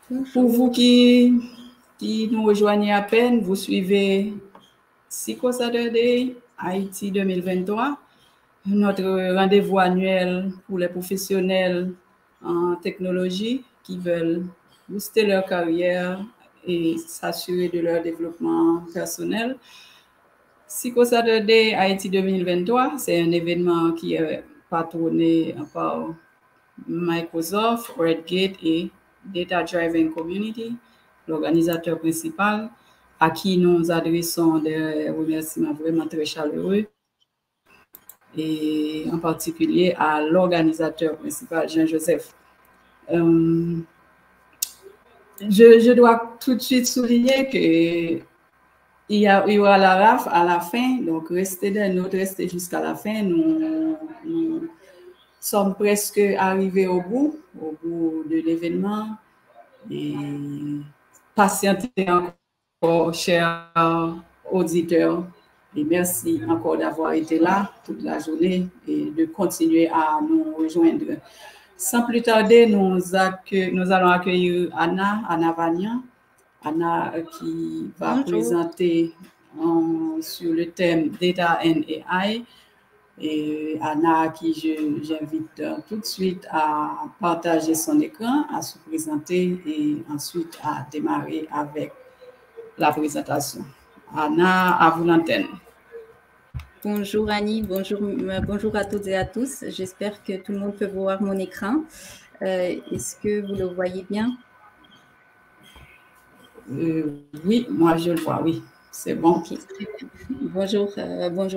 Pour vous qui nous rejoignez à peine, vous suivez Psycho Saturday Haïti 2023, notre rendez-vous annuel pour les professionnels en technologie qui veulent booster leur carrière et s'assurer de leur développement personnel. Psycho Saturday Haïti 2023, c'est un événement qui est patronné par Microsoft, Redgate et Data Driven Community, l'organisateur principal, à qui nous adressons des remerciements vraiment très chaleureux, et en particulier à l'organisateur principal, Jean-Joseph. Je dois tout de suite souligner que il y aura la RAF à la fin, donc restez jusqu'à la fin. Nous sommes presque arrivés au bout de l'événement. Et patientez encore, chers auditeurs. Et merci encore d'avoir été là toute la journée et de continuer à nous rejoindre. Sans plus tarder, nous allons accueillir Anna Vanian. Anna qui va présenter sur le thème Data and AI. Et Anna, qui j'invite tout de suite à partager son écran, à se présenter et ensuite à démarrer avec la présentation. Anna, à vous l'antenne. Bonjour Annie, bonjour à toutes et à tous. J'espère que tout le monde peut voir mon écran. Est-ce que vous le voyez bien? Oui, moi je le vois, oui. C'est bon. Okay. Bonjour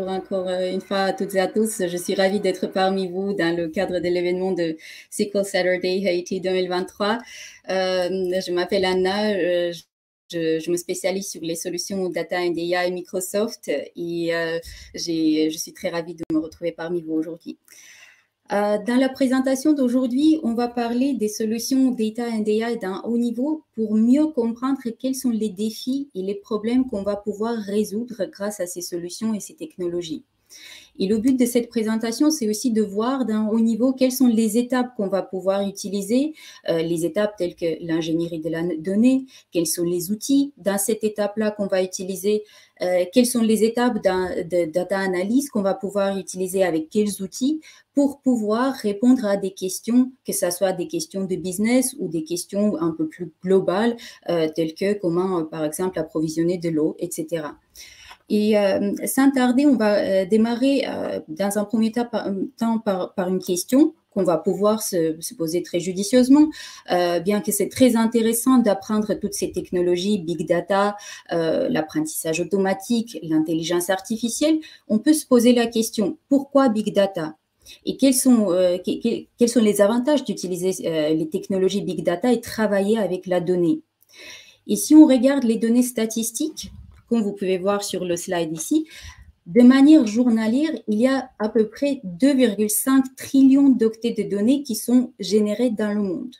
encore une fois à toutes et à tous. Je suis ravie d'être parmi vous dans le cadre de l'événement de Psycho Saturday Haïti 2023. Je m'appelle Anna. Je me spécialise sur les solutions Data and AI Microsoft et je suis très ravie de me retrouver parmi vous aujourd'hui. Dans la présentation d'aujourd'hui, on va parler des solutions Data and AI d'un haut niveau pour mieux comprendre quels sont les défis et les problèmes qu'on va pouvoir résoudre grâce à ces solutions et ces technologies. Et le but de cette présentation, c'est aussi de voir d'un haut niveau quelles sont les étapes qu'on va pouvoir utiliser, les étapes telles que l'ingénierie de la donnée, quels sont les outils dans cette étape-là qu'on va utiliser, quelles sont les étapes de data analyse qu'on va pouvoir utiliser avec quels outils pour pouvoir répondre à des questions, que ce soit des questions de business ou des questions un peu plus globales, telles que comment, par exemple, approvisionner de l'eau, etc. Et sans tarder, on va démarrer dans un premier temps par une question qu'on va pouvoir se poser très judicieusement, bien que c'est très intéressant d'apprendre toutes ces technologies, big data, l'apprentissage automatique, l'intelligence artificielle. On peut se poser la question, pourquoi big data? Et quels sont les avantages d'utiliser les technologies big data et travailler avec la donnée? Et si on regarde les données statistiques, comme vous pouvez voir sur le slide ici, de manière journalière, il y a à peu près 2,5 trillions d'octets de données qui sont générés dans le monde.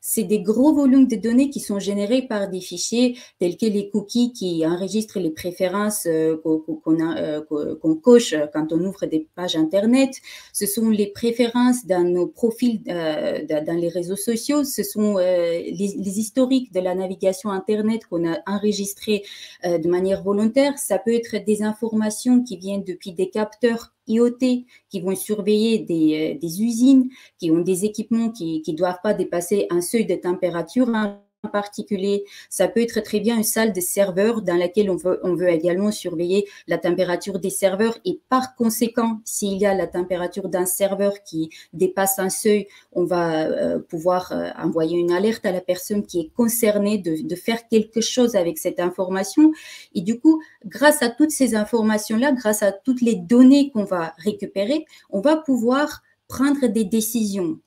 C'est des gros volumes de données qui sont générés par des fichiers tels que les cookies qui enregistrent les préférences qu'on coche quand on ouvre des pages Internet. Ce sont les préférences dans nos profils dans les réseaux sociaux. Ce sont les historiques de la navigation Internet qu'on a enregistrés de manière volontaire. Ça peut être des informations qui viennent depuis des capteurs IoT qui vont surveiller des usines, qui ont des équipements qui ne doivent pas dépasser un seuil de température en particulier. Ça peut être très bien une salle de serveurs dans laquelle on veut également surveiller la température des serveurs et par conséquent, s'il y a la température d'un serveur qui dépasse un seuil, on va pouvoir envoyer une alerte à la personne qui est concernée de faire quelque chose avec cette information. Et du coup, grâce à toutes ces informations-là, grâce à toutes les données qu'on va récupérer, on va pouvoir prendre des décisions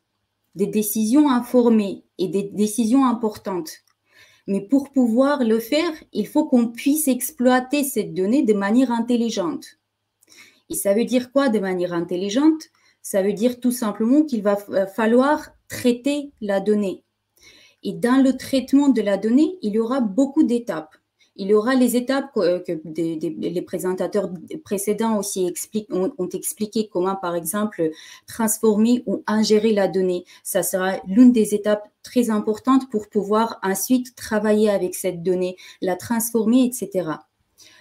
informées et des décisions importantes. Mais pour pouvoir le faire, il faut qu'on puisse exploiter cette donnée de manière intelligente. Et ça veut dire quoi de manière intelligente? Ça veut dire tout simplement qu'il va falloir traiter la donnée. Et dans le traitement de la donnée, il y aura beaucoup d'étapes. Il y aura les étapes que les présentateurs précédents aussi ont expliqué comment, par exemple, transformer ou ingérer la donnée. Ça sera l'une des étapes très importantes pour pouvoir ensuite travailler avec cette donnée, la transformer, etc.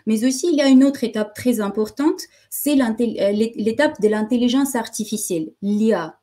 Mais aussi, il y a une autre étape très importante, c'est l'étape de l'intelligence artificielle, l'IA.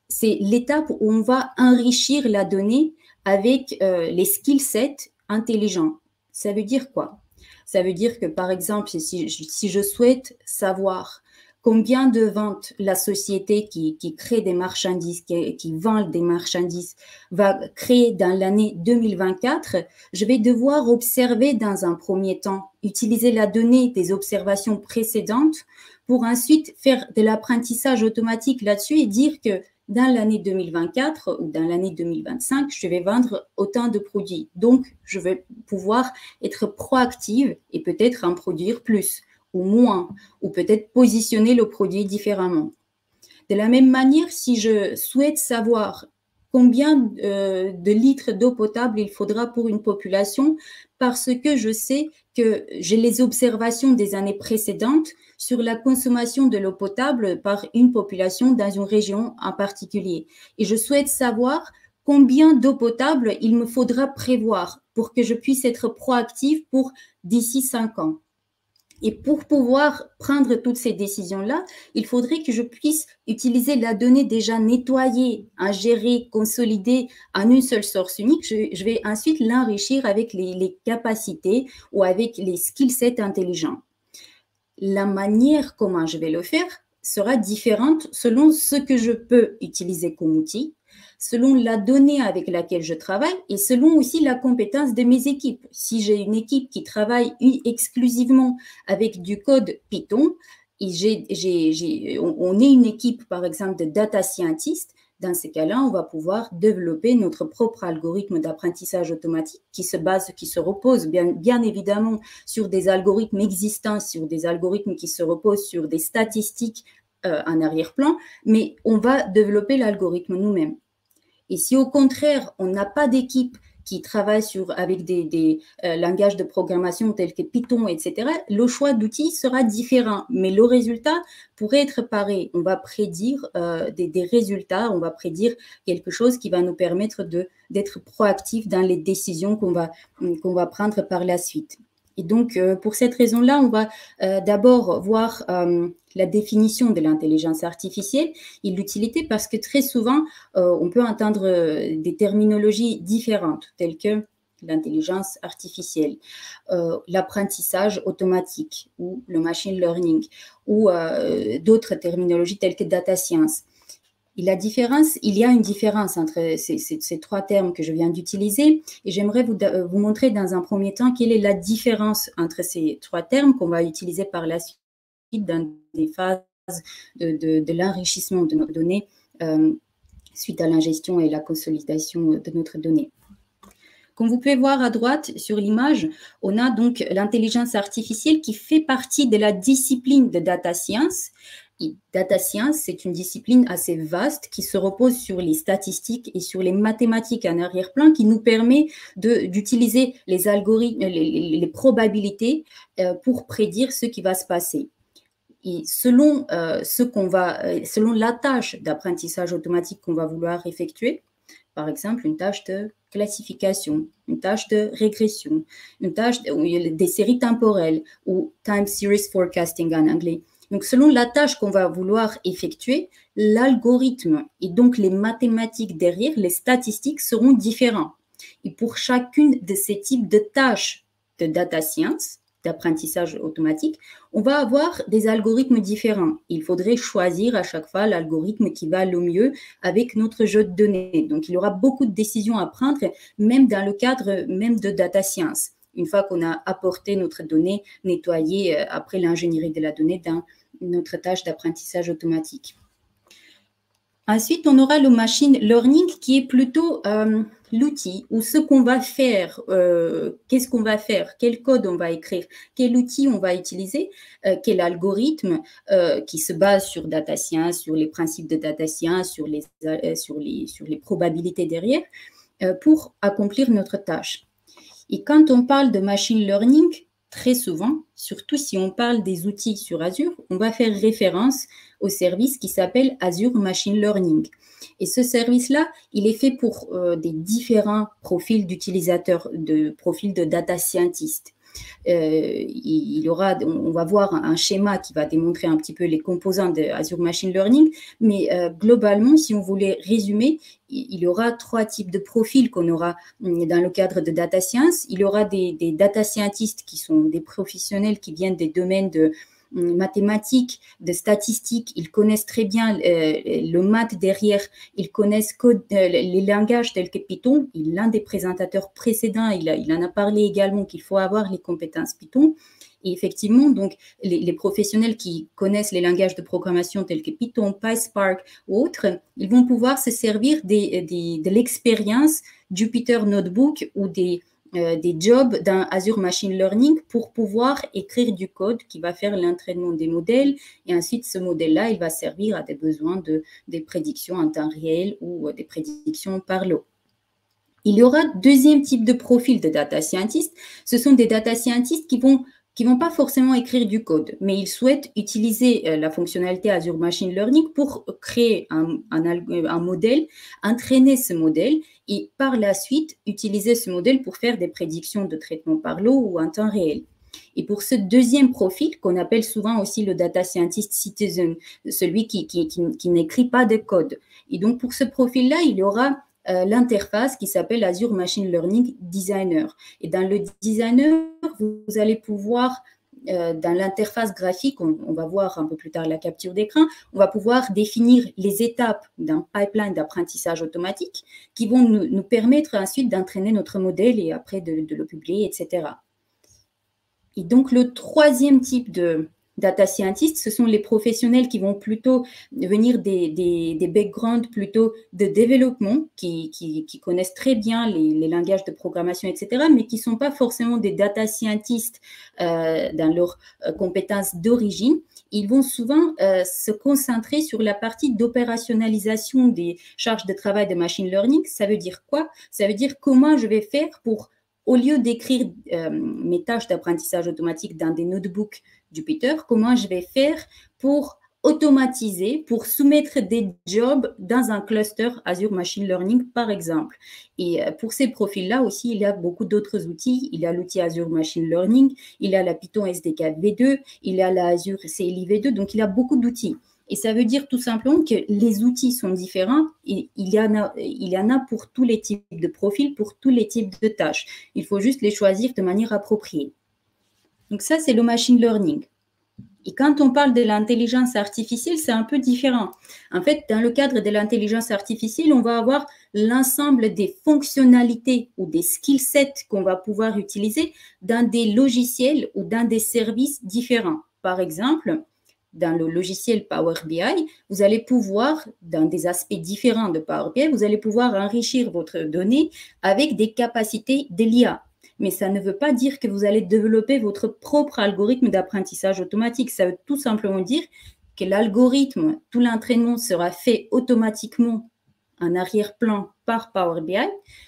C'est l'étape où on va enrichir la donnée avec les skill sets intelligents. Ça veut dire quoi? Ça veut dire que, par exemple, si je souhaite savoir combien de ventes la société qui crée des marchandises, qui vend des marchandises, va créer dans l'année 2024, je vais devoir observer dans un premier temps, utiliser la donnée des observations précédentes pour ensuite faire de l'apprentissage automatique là-dessus et dire que dans l'année 2024 ou dans l'année 2025, je vais vendre autant de produits. Donc, je vais pouvoir être proactive et peut-être en produire plus ou moins, ou peut-être positionner le produit différemment. De la même manière, si je souhaite savoir combien de litres d'eau potable il faudra pour une population, parce que je sais que j'ai les observations des années précédentes sur la consommation de l'eau potable par une population dans une région en particulier. Et je souhaite savoir combien d'eau potable il me faudra prévoir pour que je puisse être proactive pour d'ici 5 ans. Et pour pouvoir prendre toutes ces décisions-là, il faudrait que je puisse utiliser la donnée déjà nettoyée, ingérée, consolidée en une seule source unique. Je vais ensuite l'enrichir avec les capacités ou avec les skill sets intelligents. La manière comment je vais le faire sera différente selon ce que je peux utiliser comme outil, selon la donnée avec laquelle je travaille et selon aussi la compétence de mes équipes. Si j'ai une équipe qui travaille exclusivement avec du code Python, et on est une équipe, par exemple, de data scientists, dans ces cas-là, on va pouvoir développer notre propre algorithme d'apprentissage automatique qui se repose bien évidemment sur des algorithmes existants, sur des algorithmes qui se reposent sur des statistiques en arrière-plan, mais on va développer l'algorithme nous-mêmes. Et si au contraire, on n'a pas d'équipe qui travaille avec des langages de programmation tels que Python, etc., le choix d'outils sera différent, mais le résultat pourrait être pareil. On va prédire des résultats, on va prédire quelque chose qui va nous permettre d'être proactifs dans les décisions qu'on va prendre par la suite. Et donc, pour cette raison-là, on va d'abord voir la définition de l'intelligence artificielle et l'utilité parce que très souvent, on peut entendre des terminologies différentes telles que l'intelligence artificielle, l'apprentissage automatique ou le machine learning ou d'autres terminologies telles que data science. Il y a une différence entre ces trois termes que je viens d'utiliser et j'aimerais vous montrer dans un premier temps quelle est la différence entre ces trois termes qu'on va utiliser par la suite dans des phases de l'enrichissement de nos données suite à l'ingestion et la consolidation de notre donnée. Comme vous pouvez voir à droite sur l'image, on a donc l'intelligence artificielle qui fait partie de la discipline de data science. Et data science, c'est une discipline assez vaste qui se repose sur les statistiques et sur les mathématiques en arrière-plan qui nous permet d'utiliser les algorithmes, les probabilités pour prédire ce qui va se passer. Et selon la tâche d'apprentissage automatique qu'on va vouloir effectuer, par exemple une tâche de classification, une tâche de régression, une tâche des séries temporelles ou time series forecasting en anglais. Donc, selon la tâche qu'on va vouloir effectuer, l'algorithme et donc les mathématiques derrière, les statistiques seront différents. Et pour chacune de ces types de tâches de data science, d'apprentissage automatique, on va avoir des algorithmes différents. Il faudrait choisir à chaque fois l'algorithme qui va le mieux avec notre jeu de données. Donc, il y aura beaucoup de décisions à prendre, même dans le cadre même de data science. Une fois qu'on a apporté notre donnée nettoyée après l'ingénierie de la donnée dans notre tâche d'apprentissage automatique. Ensuite, on aura le machine learning qui est plutôt l'outil ou ce qu'on va faire, qu'est-ce qu'on va faire, quel code on va écrire, quel outil on va utiliser, quel algorithme qui se base sur data science, sur les principes de data science, sur les probabilités derrière, pour accomplir notre tâche. Et quand on parle de machine learning, très souvent, surtout si on parle des outils sur Azure, on va faire référence au service qui s'appelle Azure Machine Learning. Et ce service-là, il est fait pour des différents profils d'utilisateurs, de profils de data scientists. On va voir un schéma qui va démontrer un petit peu les composants de Azure Machine Learning, mais globalement, si on voulait résumer, il y aura 3 types de profils qu'on aura dans le cadre de data science. Il y aura des data scientists qui sont des professionnels qui viennent des domaines de mathématiques, de statistiques, ils connaissent très bien le maths derrière, ils connaissent les langages tels que Python. L'un des présentateurs précédents, il en a parlé également qu'il faut avoir les compétences Python. Et effectivement, donc, les professionnels qui connaissent les langages de programmation tels que Python, PySpark ou autres, ils vont pouvoir se servir de l'expérience Jupyter Notebook ou des jobs dans Azure Machine Learning pour pouvoir écrire du code qui va faire l'entraînement des modèles. Et ensuite, ce modèle-là, il va servir à des besoins des prédictions en temps réel ou des prédictions par lot. Il y aura deuxième type de profil de data scientist. Ce sont des data scientists qui vont pas forcément écrire du code, mais ils souhaitent utiliser la fonctionnalité Azure Machine Learning pour créer un modèle, entraîner ce modèle et par la suite utiliser ce modèle pour faire des prédictions de traitement par lot ou en temps réel. Et pour ce deuxième profil, qu'on appelle souvent aussi le data scientist citizen, celui qui n'écrit pas de code. Et donc pour ce profil-là, il y aura l'interface qui s'appelle Azure Machine Learning Designer. Et dans le designer, vous allez pouvoir, dans l'interface graphique, on va voir un peu plus tard la capture d'écran, on va pouvoir définir les étapes d'un pipeline d'apprentissage automatique qui vont nous permettre ensuite d'entraîner notre modèle et après de le publier, etc. Et donc, le troisième type de data scientist, ce sont les professionnels qui vont plutôt venir des backgrounds plutôt de développement, qui connaissent très bien les langages de programmation, etc., mais qui ne sont pas forcément des data scientists dans leurs compétences d'origine. Ils vont souvent se concentrer sur la partie d'opérationnalisation des charges de travail de machine learning. Ça veut dire quoi? Ça veut dire comment je vais faire pour, au lieu d'écrire mes tâches d'apprentissage automatique dans des notebooks Jupyter, comment je vais faire pour automatiser, pour soumettre des jobs dans un cluster Azure Machine Learning, par exemple. Et pour ces profils-là aussi, il y a beaucoup d'autres outils. Il y a l'outil Azure Machine Learning, il y a la Python SDK V2, il y a la Azure CLI V2, donc il y a beaucoup d'outils. Et ça veut dire tout simplement que les outils sont différents et il y en a pour tous les types de profils, pour tous les types de tâches. Il faut juste les choisir de manière appropriée. Donc ça, c'est le machine learning. Et quand on parle de l'intelligence artificielle, c'est un peu différent. En fait, dans le cadre de l'intelligence artificielle, on va avoir l'ensemble des fonctionnalités ou des skill sets qu'on va pouvoir utiliser dans des logiciels ou dans des services différents. Par exemple, dans le logiciel Power BI, vous allez pouvoir, dans des aspects différents de Power BI, vous allez pouvoir enrichir votre donnée avec des capacités de l'IA. Mais ça ne veut pas dire que vous allez développer votre propre algorithme d'apprentissage automatique. Ça veut tout simplement dire que l'algorithme, tout l'entraînement sera fait automatiquement en arrière-plan par Power BI.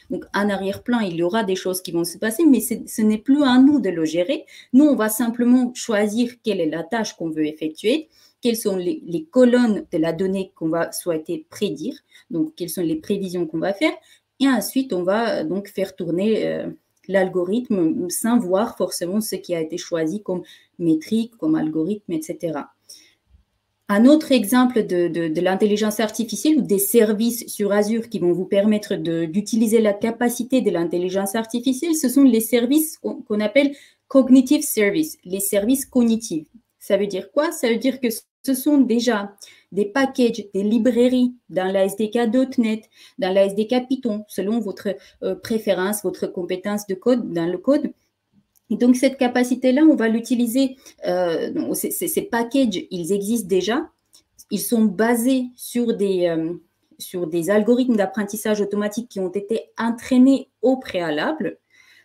Donc, en arrière-plan, il y aura des choses qui vont se passer, mais ce n'est plus à nous de le gérer. Nous, on va simplement choisir quelle est la tâche qu'on veut effectuer, quelles sont les colonnes de la donnée qu'on va souhaiter prédire, donc quelles sont les prévisions qu'on va faire, et ensuite, on va donc faire tourner l'algorithme sans voir forcément ce qui a été choisi comme métrique, comme algorithme, etc. Un autre exemple de l'intelligence artificielle ou des services sur Azure qui vont vous permettre d'utiliser la capacité de l'intelligence artificielle, ce sont les services qu'on appelle cognitive services, les services cognitifs. Ça veut dire quoi? Ça veut dire que ce sont déjà des packages, des librairies dans la SDK.NET, dans la SDK Python, selon votre préférence, votre compétence de code, dans le code. Et donc, cette capacité-là, on va l'utiliser. Ces packages, ils existent déjà. Ils sont basés sur des algorithmes d'apprentissage automatique qui ont été entraînés au préalable.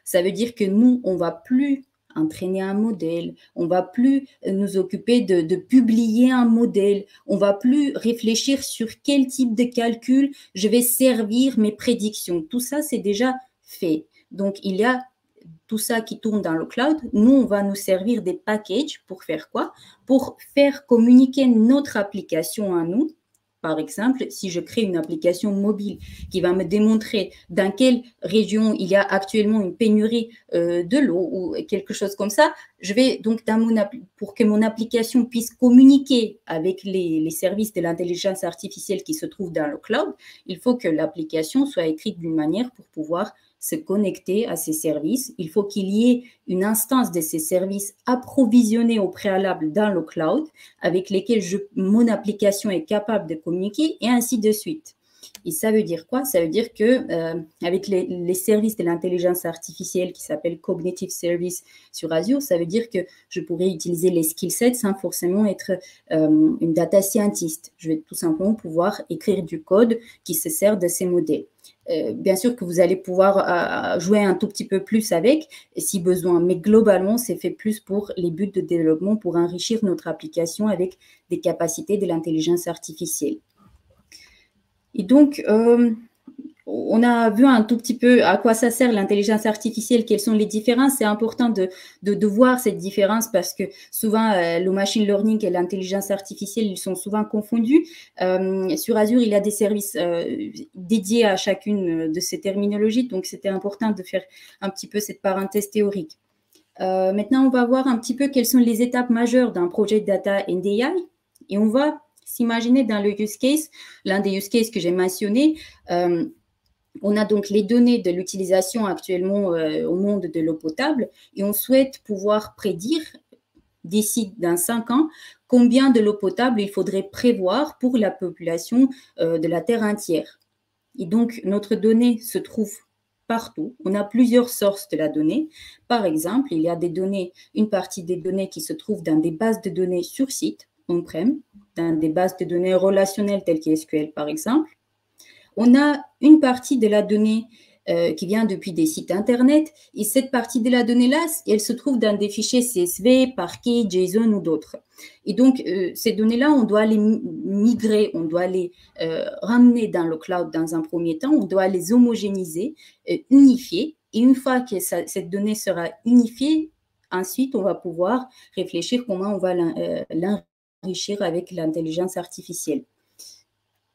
Ça veut dire que nous, on ne va plus entraîner un modèle, on ne va plus nous occuper de publier un modèle, on ne va plus réfléchir sur quel type de calcul je vais servir mes prédictions. Tout ça, c'est déjà fait. Donc, il y a tout ça qui tourne dans le cloud, nous, on va nous servir des packages pour faire quoi? Pour faire communiquer notre application à nous. Par exemple, si je crée une application mobile qui va me démontrer dans quelle région il y a actuellement une pénurie de l'eau ou quelque chose comme ça, je vais donc, pour que mon application puisse communiquer avec les services de l'intelligence artificielle qui se trouvent dans le cloud, il faut que l'application soit écrite d'une manière pour pouvoir se connecter à ces services. Il faut qu'il y ait une instance de ces services approvisionnés au préalable dans le cloud avec lesquels mon application est capable de communiquer et ainsi de suite. Et ça veut dire quoi? Ça veut dire que avec les services de l'intelligence artificielle qui s'appellent Cognitive Service sur Azure, ça veut dire que je pourrais utiliser les skill sets sans forcément être une data scientist. Je vais tout simplement pouvoir écrire du code qui se sert de ces modèles. Bien sûr que vous allez pouvoir jouer un tout petit peu plus avec, si besoin, mais globalement, c'est fait plus pour les buts de développement, pour enrichir notre application avec des capacités de l'intelligence artificielle. Et donc, on a vu un tout petit peu à quoi ça sert l'intelligence artificielle, quelles sont les différences. C'est important de voir cette différence parce que souvent, le machine learning et l'intelligence artificielle, ils sont souvent confondus. Sur Azure, il y a des services dédiés à chacune de ces terminologies. Donc, c'était important de faire un petit peu cette parenthèse théorique. Maintenant, on va voir un petit peu quelles sont les étapes majeures d'un projet Data and AI. Et on va s'imaginer dans le use case, l'un des use cases que j'ai mentionné, on a donc les données de l'utilisation actuellement au monde de l'eau potable et on souhaite pouvoir prédire d'ici dans 5 ans combien de l'eau potable il faudrait prévoir pour la population de la Terre entière. Et donc, notre donnée se trouve partout. On a plusieurs sources de la donnée. Par exemple, il y a des données, une partie des données qui se trouvent dans des bases de données sur site, on-prem, dans des bases de données relationnelles telles que SQL, par exemple. On a une partie de la donnée qui vient depuis des sites Internet et cette partie de la donnée-là, elle se trouve dans des fichiers CSV, Parquet, JSON ou d'autres. Et donc, ces données-là, on doit les migrer, on doit les ramener dans le cloud dans un premier temps, on doit les homogénéiser, unifier. Et une fois que cette donnée sera unifiée, ensuite, on va pouvoir réfléchir comment on va l'enrichir avec l'intelligence artificielle.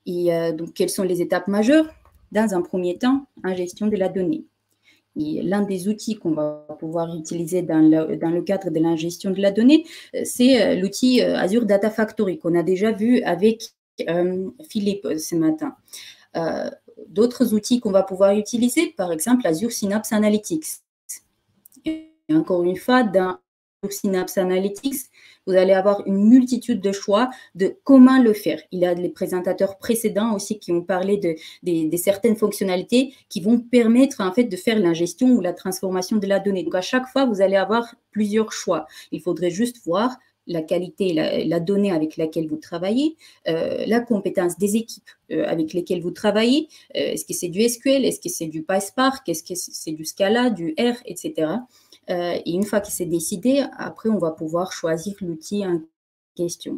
Et donc, quelles sont les étapes majeures? Dans un premier temps, en gestion de la donnée. Et l'un des outils qu'on va pouvoir utiliser dans le cadre de l'ingestion de la donnée, c'est l'outil Azure Data Factory qu'on a déjà vu avec Philippe ce matin. D'autres outils qu'on va pouvoir utiliser, par exemple Azure Synapse Analytics. Et encore une fois, dans Synapse Analytics, vous allez avoir une multitude de choix de comment le faire. Il y a les présentateurs précédents aussi qui ont parlé de certaines fonctionnalités qui vont permettre en fait de faire l'ingestion ou la transformation de la donnée. Donc à chaque fois, vous allez avoir plusieurs choix. Il faudrait juste voir la qualité, la donnée avec laquelle vous travaillez, la compétence des équipes avec lesquelles vous travaillez. Est-ce que c'est du SQL? Est-ce que c'est du PySpark? Est-ce que c'est du Scala, du R, etc. Et une fois que c'est décidé, après, on va pouvoir choisir l'outil en question.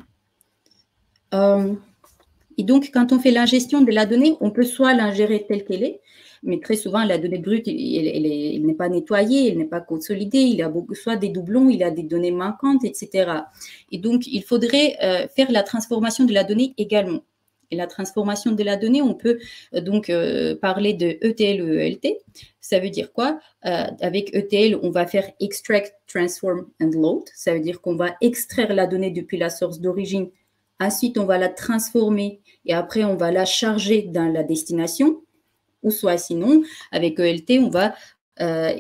Et donc, quand on fait l'ingestion de la donnée, on peut soit l'ingérer telle qu'elle est, mais très souvent, la donnée brute, elle n'est pas nettoyée, elle n'est pas consolidée, il y a soit des doublons, il y a des données manquantes, etc. Et donc, il faudrait faire la transformation de la donnée également. Et la transformation de la donnée, on peut donc parler de ETL ou ELT. Ça veut dire quoi? Avec ETL, on va faire Extract, Transform and Load. Ça veut dire qu'on va extraire la donnée depuis la source d'origine. Ensuite, on va la transformer et après, on va la charger dans la destination. Ou soit sinon, avec ELT, on va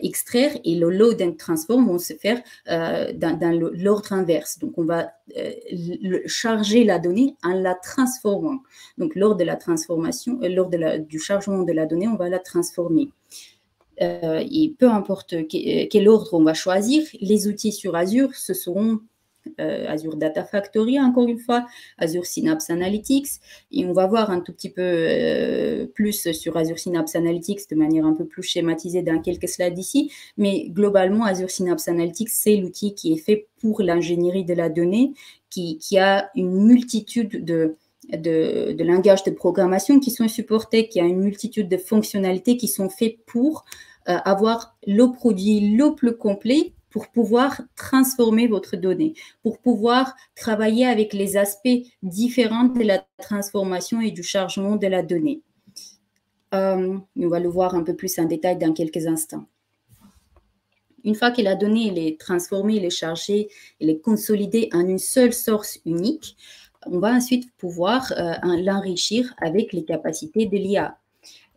extraire et le load and transform vont se faire dans l'ordre inverse. Donc, on va charger la donnée en la transformant. Donc, lors de la transformation, du chargement de la donnée, on va la transformer. Et peu importe quel ordre on va choisir, les outils sur Azure, ce seront Azure Data Factory, encore une fois, Azure Synapse Analytics, et on va voir un tout petit peu plus sur Azure Synapse Analytics de manière un peu plus schématisée dans quelques slides ici, mais globalement, Azure Synapse Analytics, c'est l'outil qui est fait pour l'ingénierie de la donnée, qui a une multitude de langages de programmation qui sont supportés, qui a une multitude de fonctionnalités qui sont faits pour avoir le produit le plus complet pour pouvoir transformer votre donnée, pour pouvoir travailler avec les aspects différents de la transformation et du chargement de la donnée. On va le voir un peu plus en détail dans quelques instants. Une fois que la donnée elle est transformée, elle est chargée, elle est consolidée en une seule source unique, on va ensuite pouvoir l'enrichir avec les capacités de l'IA.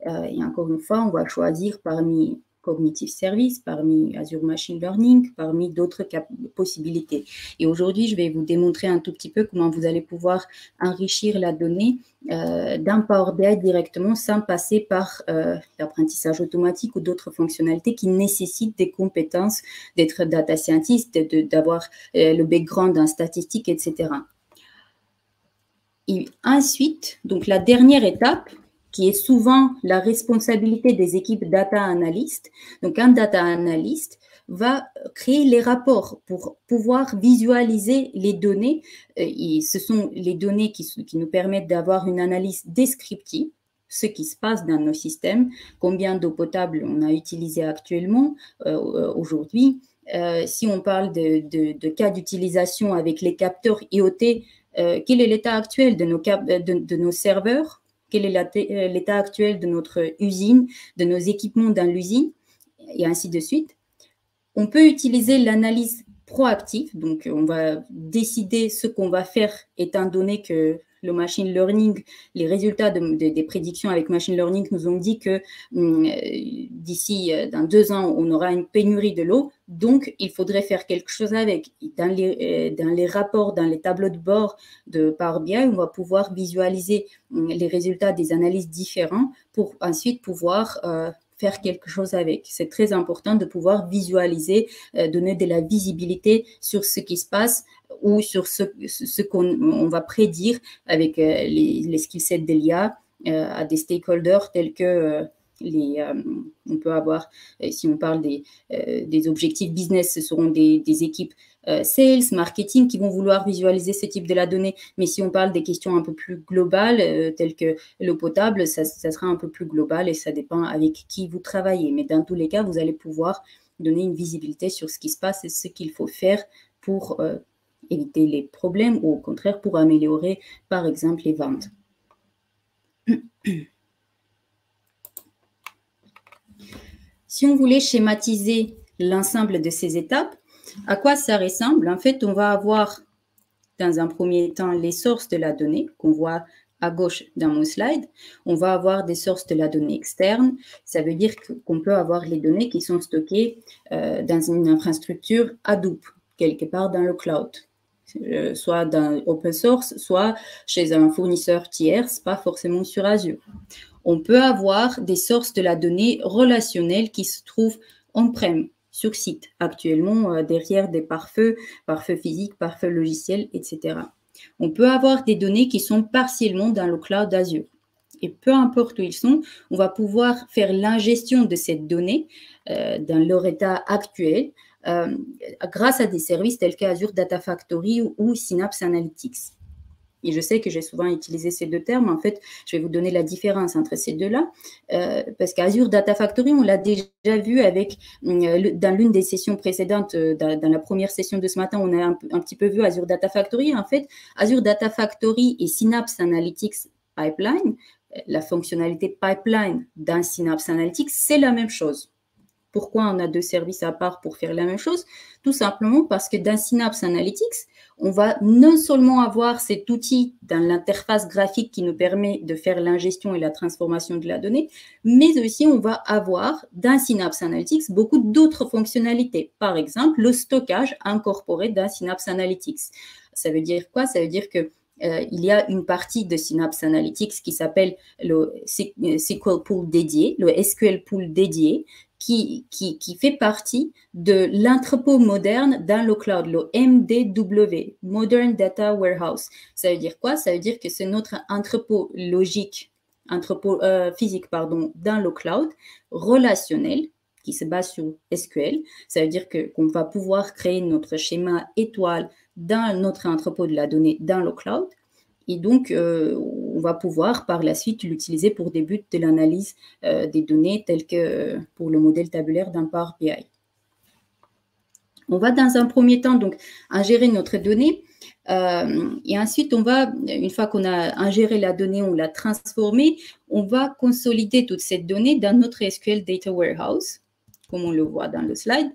Et encore une fois, on va choisir parmi Cognitive Service, parmi Azure Machine Learning, parmi d'autres possibilités. Et aujourd'hui, je vais vous démontrer un tout petit peu comment vous allez pouvoir enrichir la donnée d'un Power BI directement sans passer par l'apprentissage automatique ou d'autres fonctionnalités qui nécessitent des compétences d'être data scientist, d'avoir le background en statistique, etc. Et ensuite, donc la dernière étape, qui est souvent la responsabilité des équipes data analystes. Donc, un data analyst va créer les rapports pour pouvoir visualiser les données. Et ce sont les données qui nous permettent d'avoir une analyse descriptive, ce qui se passe dans nos systèmes, combien d'eau potable on a utilisé actuellement, aujourd'hui. Si on parle de cas d'utilisation avec les capteurs IoT, quel est l'état actuel de nos serveurs? Quel est l'état actuel de notre usine, de nos équipements dans l'usine, et ainsi de suite. On peut utiliser l'analyse proactive, donc on va décider ce qu'on va faire étant donné que le machine learning, les résultats des prédictions avec machine learning nous ont dit que d'ici dans 2 ans, on aura une pénurie de l'eau, donc il faudrait faire quelque chose avec. Dans les rapports, dans les tableaux de bord de Power BI, on va pouvoir visualiser les résultats des analyses différentes pour ensuite pouvoir faire quelque chose avec. C'est très important de pouvoir visualiser, donner de la visibilité sur ce qui se passe ou sur ce qu'on va prédire avec les skillsets de l'IA à des stakeholders tels que on peut avoir, si on parle des objectifs business, ce seront des équipes sales, marketing qui vont vouloir visualiser ce type de la donnée. Mais si on parle des questions un peu plus globales, telles que l'eau potable, ça sera un peu plus global et ça dépend avec qui vous travaillez. Mais dans tous les cas, vous allez pouvoir donner une visibilité sur ce qui se passe et ce qu'il faut faire pour éviter les problèmes ou au contraire pour améliorer, par exemple, les ventes. Si on voulait schématiser l'ensemble de ces étapes, à quoi ça ressemble? En fait, on va avoir dans un premier temps les sources de la donnée qu'on voit à gauche dans mon slide. On va avoir des sources de la donnée externe. Ça veut dire qu'on peut avoir les données qui sont stockées dans une infrastructure Hadoop, quelque part dans le cloud. Soit dans open source, soit chez un fournisseur tiers, pas forcément sur Azure. On peut avoir des sources de la donnée relationnelles qui se trouvent on-prem, sur site, actuellement derrière des pare-feux physiques, pare-feux logiciels, etc. On peut avoir des données qui sont partiellement dans le cloud Azure. Et peu importe où ils sont, on va pouvoir faire l'ingestion de ces données dans leur état actuel grâce à des services tels qu'Azure Data Factory ou Synapse Analytics. Et je sais que j'ai souvent utilisé ces deux termes. En fait, je vais vous donner la différence entre ces deux-là. Parce qu'Azure Data Factory, on l'a déjà vu avec, dans l'une des sessions précédentes, dans la première session de ce matin, on a un petit peu vu Azure Data Factory. En fait, Azure Data Factory et Synapse Analytics Pipeline, la fonctionnalité pipeline dans Synapse Analytics, c'est la même chose. Pourquoi on a deux services à part pour faire la même chose? Tout simplement parce que dans Synapse Analytics, on va non seulement avoir cet outil dans l'interface graphique qui nous permet de faire l'ingestion et la transformation de la donnée, mais aussi on va avoir dans Synapse Analytics beaucoup d'autres fonctionnalités. Par exemple, le stockage incorporé dans Synapse Analytics. Ça veut dire quoi? Ça veut dire que il y a une partie de Synapse Analytics qui s'appelle le SQL Pool dédié, le SQL Pool dédié, qui fait partie de l'entrepôt moderne dans le cloud, le MDW, Modern Data Warehouse. Ça veut dire quoi? Ça veut dire que c'est notre entrepôt logique, physique, dans le cloud, relationnel, qui se base sur SQL. Ça veut dire qu'on va pouvoir créer notre schéma étoile dans notre entrepôt de la donnée dans le cloud. Et donc, on va pouvoir par la suite l'utiliser pour des buts de l'analyse des données telles que pour le modèle tabulaire d'un Power BI. On va dans un premier temps donc ingérer notre donnée et ensuite on va, une fois qu'on a ingéré la donnée, on l'a transformée, on va consolider toute cette donnée dans notre SQL Data Warehouse, comme on le voit dans le slide.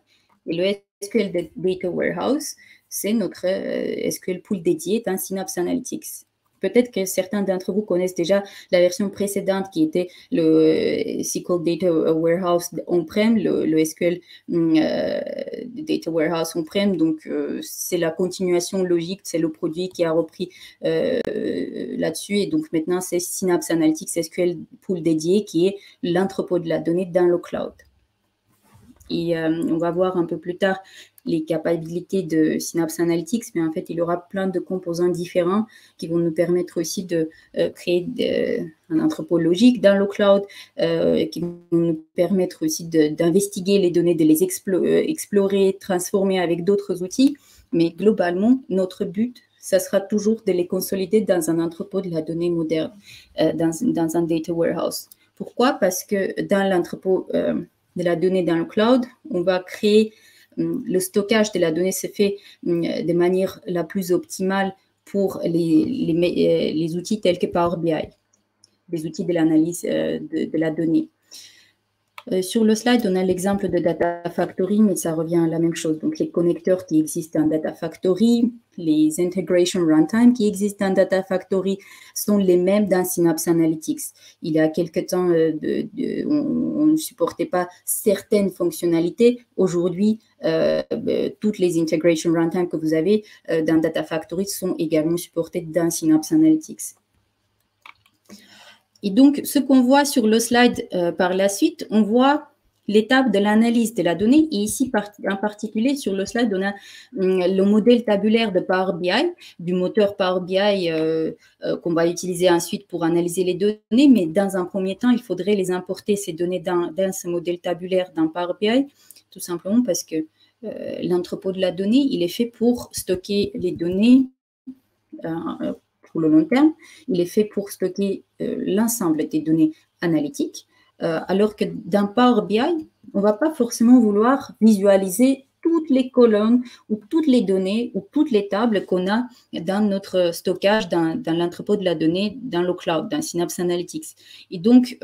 Et le SQL Data Warehouse, c'est notre SQL Pool dédié dans Synapse Analytics. Peut-être que certains d'entre vous connaissent déjà la version précédente qui était le SQL Data Warehouse on-prem, le SQL Data Warehouse on-prem. Donc, c'est la continuation logique, c'est le produit qui a repris là-dessus. Et donc, maintenant, c'est Synapse Analytics SQL Pool dédié qui est l'entrepôt de la donnée dans le cloud. Et on va voir un peu plus tard les capacités de Synapse Analytics, mais en fait, il y aura plein de composants différents qui vont nous permettre aussi de créer un entrepôt logique dans le cloud, qui vont nous permettre aussi d'investiguer les données, de les explorer, transformer avec d'autres outils. Mais globalement, notre but, ça sera toujours de les consolider dans un entrepôt de la donnée moderne, dans un data warehouse. Pourquoi? Parce que dans l'entrepôt de la donnée dans le cloud, on va créer le stockage de la donnée se fait de manière la plus optimale pour les outils tels que Power BI, les outils de l'analyse de la donnée. Sur le slide, on a l'exemple de Data Factory, mais ça revient à la même chose. Donc, les connecteurs qui existent en Data Factory, les integration runtime qui existent en Data Factory sont les mêmes dans Synapse Analytics. Il y a quelques temps, on ne supportait pas certaines fonctionnalités. Aujourd'hui, toutes les integration runtime que vous avez dans Data Factory sont également supportées dans Synapse Analytics. Et donc, ce qu'on voit sur le slide par la suite, on voit l'étape de l'analyse de la donnée. Et ici, en particulier, sur le slide, on a le modèle tabulaire de Power BI, du moteur Power BI qu'on va utiliser ensuite pour analyser les données. Mais dans un premier temps, il faudrait les importer, ces données, dans ce modèle tabulaire dans Power BI, tout simplement parce que l'entrepôt de la donnée, il est fait pour stocker les données pour le long terme. Il est fait pour stocker l'ensemble des données analytiques, alors que dans Power BI, on ne va pas forcément vouloir visualiser toutes les colonnes ou toutes les données ou toutes les tables qu'on a dans notre stockage, dans l'entrepôt de la donnée, dans le cloud, dans Synapse Analytics. Et donc,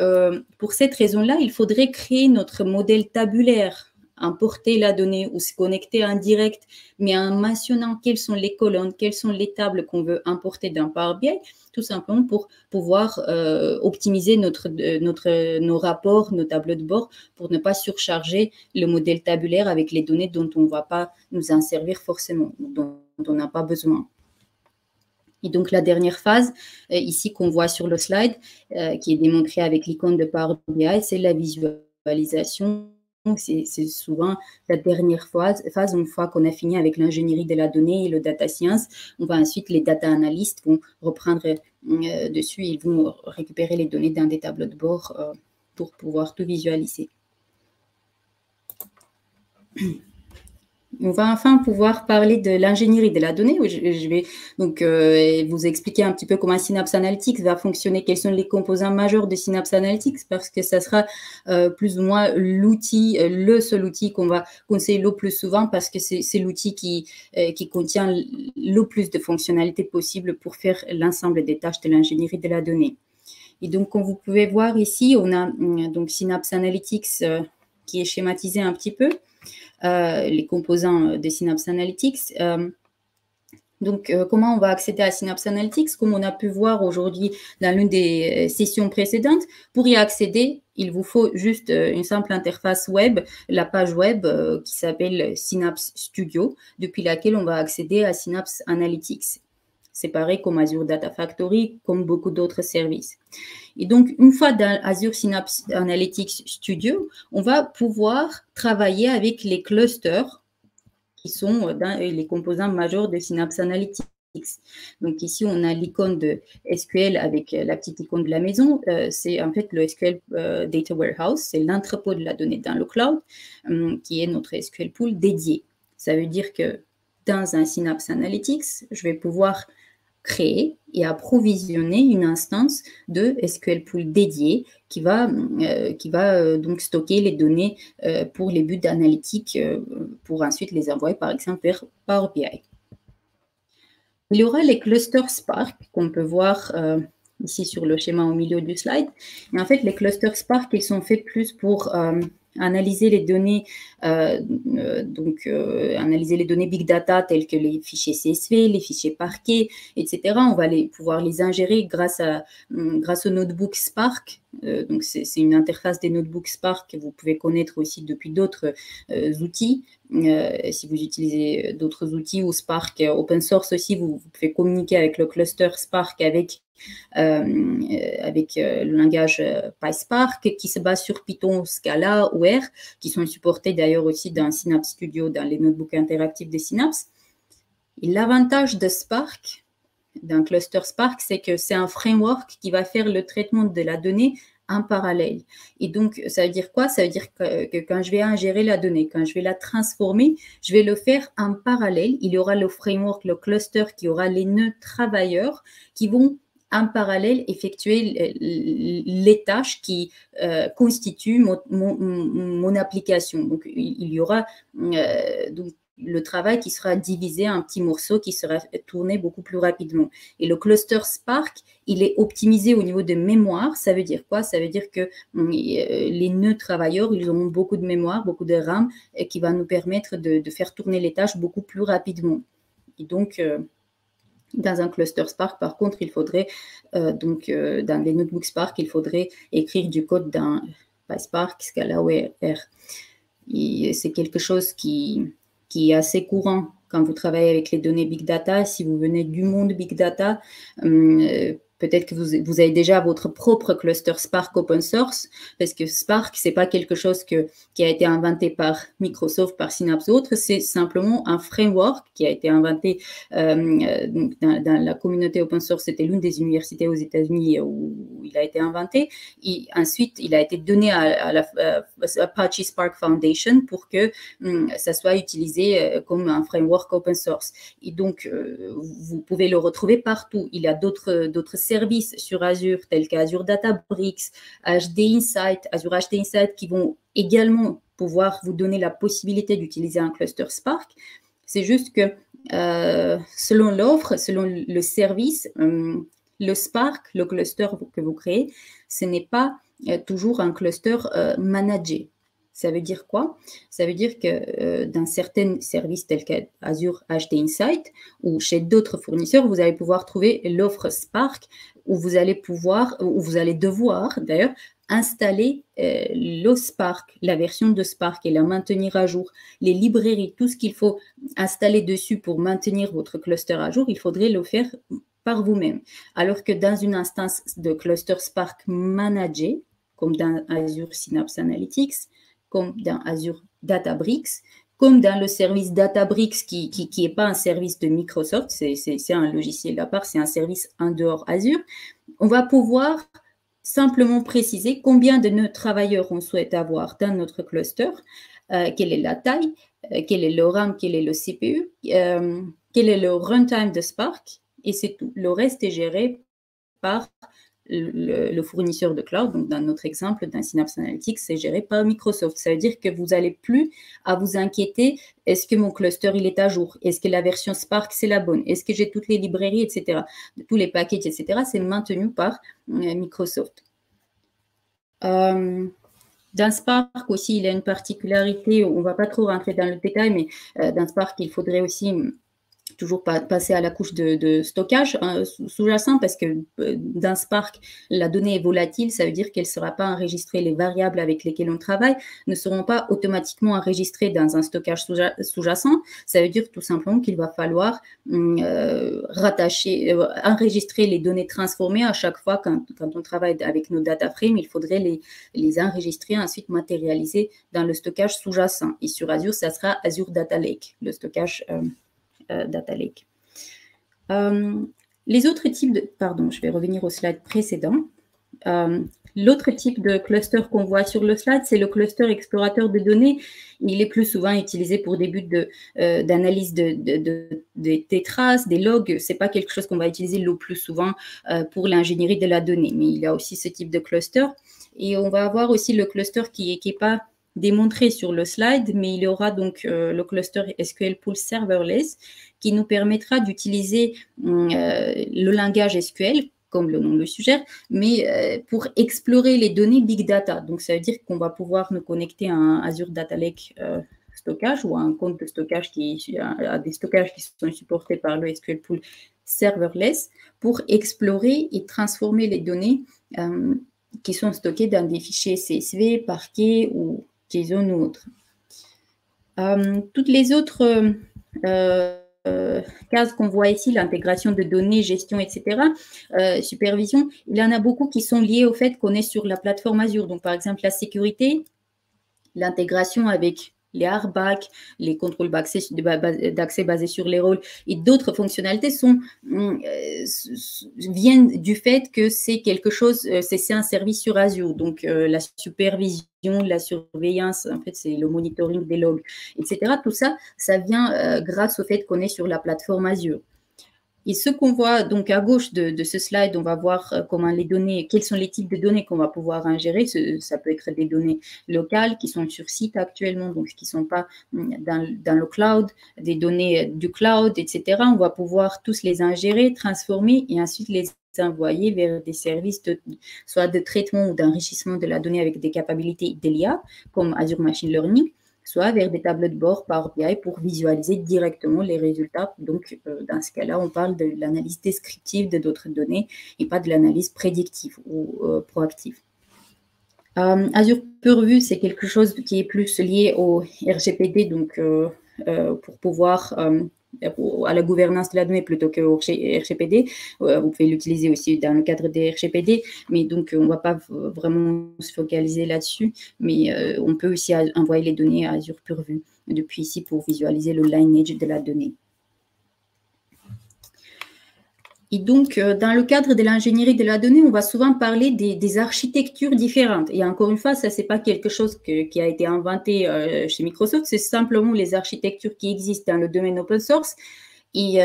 pour cette raison-là, il faudrait créer notre modèle tabulaire, importer la donnée ou se connecter en direct, mais en mentionnant quelles sont les colonnes, quelles sont les tables qu'on veut importer dans Power BI, tout simplement pour pouvoir optimiser nos rapports, nos tableaux de bord, pour ne pas surcharger le modèle tabulaire avec les données dont on ne va pas nous en servir forcément, dont on n'a pas besoin. Et donc, la dernière phase, ici qu'on voit sur le slide, qui est démontrée avec l'icône de Power BI, c'est la visualisation. C'est souvent la dernière phase. Une fois qu'on a fini avec l'ingénierie de la donnée et le data science, on va ensuite, les data analystes vont reprendre dessus, ils vont récupérer les données dans des tableaux de bord pour pouvoir tout visualiser. On va enfin pouvoir parler de l'ingénierie de la donnée. Je vais donc vous expliquer un petit peu comment Synapse Analytics va fonctionner, quels sont les composants majeurs de Synapse Analytics, parce que ça sera plus ou moins l'outil, le seul outil qu'on va conseiller le plus souvent, parce que c'est l'outil qui contient le plus de fonctionnalités possibles pour faire l'ensemble des tâches de l'ingénierie de la donnée. Et donc, comme vous pouvez voir ici, on a donc Synapse Analytics qui est schématisé un petit peu. Les composants de Synapse Analytics. Donc, comment on va accéder à Synapse Analytics? Comme on a pu voir aujourd'hui dans l'une des sessions précédentes, pour y accéder, il vous faut juste une simple interface web, la page web qui s'appelle Synapse Studio, depuis laquelle on va accéder à Synapse Analytics. C'est pareil comme Azure Data Factory, comme beaucoup d'autres services. Et donc, une fois dans Azure Synapse Analytics Studio, on va pouvoir travailler avec les clusters qui sont dans les composants majeurs de Synapse Analytics. Donc, ici, on a l'icône de SQL avec la petite icône de la maison. C'est en fait le SQL Data Warehouse, c'est l'entrepôt de la donnée dans le cloud, qui est notre SQL Pool dédié. Ça veut dire que dans un Synapse Analytics, je vais pouvoir créer et approvisionner une instance de SQL Pool dédiée qui va donc stocker les données pour les buts d'analytique pour ensuite les envoyer par exemple vers Power BI. Il y aura les clusters Spark qu'on peut voir ici sur le schéma au milieu du slide. Et en fait, les clusters Spark, ils sont faits plus pour analyser les données, analyser les données big data telles que les fichiers CSV, les fichiers parquet, etc. On va pouvoir les ingérer grâce au notebook Spark. Donc c'est une interface des notebooks Spark que vous pouvez connaître aussi depuis d'autres outils. Si vous utilisez d'autres outils ou Spark open source aussi, vous pouvez communiquer avec le cluster Spark avec le langage PySpark qui se base sur Python, Scala ou R, qui sont supportés d'ailleurs aussi dans Synapse Studio, dans les notebooks interactifs de Synapse. Et l'avantage de Spark, d'un cluster Spark, c'est que c'est un framework qui va faire le traitement de la donnée en parallèle. Et donc, ça veut dire quoi? Ça veut dire que quand je vais ingérer la donnée, quand je vais la transformer, je vais le faire en parallèle. Il y aura le framework, le cluster qui aura les nœuds travailleurs qui vont en parallèle effectuer les tâches qui constituent mon application. Donc, il y aura donc, le travail qui sera divisé en petits morceaux qui sera tourné beaucoup plus rapidement. Et le cluster Spark, il est optimisé au niveau de mémoire. Ça veut dire quoi? Ça veut dire que les nœuds travailleurs, ils auront beaucoup de mémoire, beaucoup de RAM, qui va nous permettre de faire tourner les tâches beaucoup plus rapidement. Et donc, dans un cluster Spark, par contre, il faudrait, dans les notebooks Spark, il faudrait écrire du code dans PySpark, Scala ou R. Et c'est quelque chose qui est assez courant quand vous travaillez avec les données Big Data. Si vous venez du monde Big Data, peut-être que vous avez déjà votre propre cluster Spark open source, parce que Spark, c'est pas quelque chose qui a été inventé par Microsoft, par Synapse ou autre, c'est simplement un framework qui a été inventé dans la communauté open source. C'était l'une des universités aux États-Unis où il a été inventé. Et ensuite, il a été donné à Apache Spark Foundation pour que ça soit utilisé comme un framework open source. Et donc, vous pouvez le retrouver partout. Il y a d'autres services sur Azure, tels qu'Azure Databricks, HD Insight, Azure HD Insight, qui vont également pouvoir vous donner la possibilité d'utiliser un cluster Spark. C'est juste que selon l'offre, selon le service, le Spark, le cluster que vous créez, ce n'est pas toujours un cluster managé. Ça veut dire quoi? Ça veut dire que dans certains services tels qu'Azure HD Insight ou chez d'autres fournisseurs, vous allez pouvoir trouver l'offre Spark où vous allez devoir d'ailleurs installer le Spark, la version de Spark et la maintenir à jour. Les librairies, tout ce qu'il faut installer dessus pour maintenir votre cluster à jour, il faudrait le faire par vous-même. Alors que dans une instance de cluster Spark managé, comme dans Azure Synapse Analytics, comme dans Azure Databricks, comme dans le service Databricks qui n'est pas un service de Microsoft, c'est un logiciel à part, c'est un service en dehors Azure, on va pouvoir simplement préciser combien de nœuds travailleurs on souhaite avoir dans notre cluster, quelle est la taille, quel est le RAM, quel est le CPU, quel est le runtime de Spark, et c'est tout. Le reste est géré par le fournisseur de cloud. Donc, dans notre exemple, dans Synapse Analytics, c'est géré par Microsoft. Ça veut dire que vous n'allez plus à vous inquiéter, est-ce que mon cluster, il est à jour? Est-ce que la version Spark, c'est la bonne? Est-ce que j'ai toutes les librairies, etc. Tous les packages, etc. C'est maintenu par Microsoft. Dans Spark aussi, il y a une particularité, on ne va pas trop rentrer dans le détail, mais dans Spark, il faudrait aussi toujours passer à la couche de stockage sous-jacent, parce que dans Spark, la donnée est volatile, ça veut dire qu'elle ne sera pas enregistrée, les variables avec lesquelles on travaille ne seront pas automatiquement enregistrées dans un stockage sous-jacent. Ça veut dire tout simplement qu'il va falloir enregistrer les données transformées à chaque fois quand on travaille avec nos data frames, il faudrait les enregistrer, ensuite matérialiser dans le stockage sous-jacent. Et sur Azure, ça sera Azure Data Lake, le stockage Data Lake. Les autres types de... Pardon, je vais revenir au slide précédent. L'autre type de cluster qu'on voit sur le slide, c'est le cluster explorateur de données. Il est plus souvent utilisé pour des buts d'analyse des traces, des logs. Ce n'est pas quelque chose qu'on va utiliser le plus souvent pour l'ingénierie de la donnée, mais il y a aussi ce type de cluster. Et on va avoir aussi le cluster qui n'est pas démontré sur le slide, mais il y aura donc le cluster SQL Pool Serverless qui nous permettra d'utiliser le langage SQL, comme le nom le suggère, mais pour explorer les données Big Data. Donc, ça veut dire qu'on va pouvoir nous connecter à un Azure Data Lake stockage ou à un compte de stockage à des stockages qui sont supportés par le SQL Pool Serverless pour explorer et transformer les données qui sont stockées dans des fichiers CSV, Parquet ou JSON ou autres. Toutes les autres cases qu'on voit ici, l'intégration de données, gestion, etc., supervision, il y en a beaucoup qui sont liés au fait qu'on est sur la plateforme Azure. Donc, par exemple, la sécurité, l'intégration avec les RBAC, les contrôles d'accès basés sur les rôles et d'autres fonctionnalités viennent du fait que c'est quelque chose, c'est un service sur Azure. Donc, la supervision, la surveillance, en fait, c'est le monitoring des logs, etc. Tout ça, ça vient grâce au fait qu'on est sur la plateforme Azure. Et ce qu'on voit donc à gauche de ce slide, on va voir comment les données, quels sont les types de données qu'on va pouvoir ingérer. Ça peut être des données locales qui sont sur site actuellement, donc qui ne sont pas dans le cloud, des données du cloud, etc. On va pouvoir tous les ingérer, transformer et ensuite les envoyer vers des services soit de traitement ou d'enrichissement de la donnée avec des capacités de l'IA, comme Azure Machine Learning, soit vers des tableaux de bord Power BI pour visualiser directement les résultats. Donc, dans ce cas-là, on parle de l'analyse descriptive de d'autres données et pas de l'analyse prédictive ou proactive. Azure Purview, c'est quelque chose qui est plus lié au RGPD, donc pour pouvoir à la gouvernance de la donnée plutôt qu'au RGPD. Vous pouvez l'utiliser aussi dans le cadre des RGPD, mais donc on ne va pas vraiment se focaliser là-dessus, mais on peut aussi envoyer les données à Azure Purview depuis ici pour visualiser le lineage de la donnée. Et donc, dans le cadre de l'ingénierie de la donnée, on va souvent parler des architectures différentes. Et encore une fois, ça, ce n'est pas quelque chose qui a été inventé chez Microsoft, c'est simplement les architectures qui existent dans le domaine open source. Et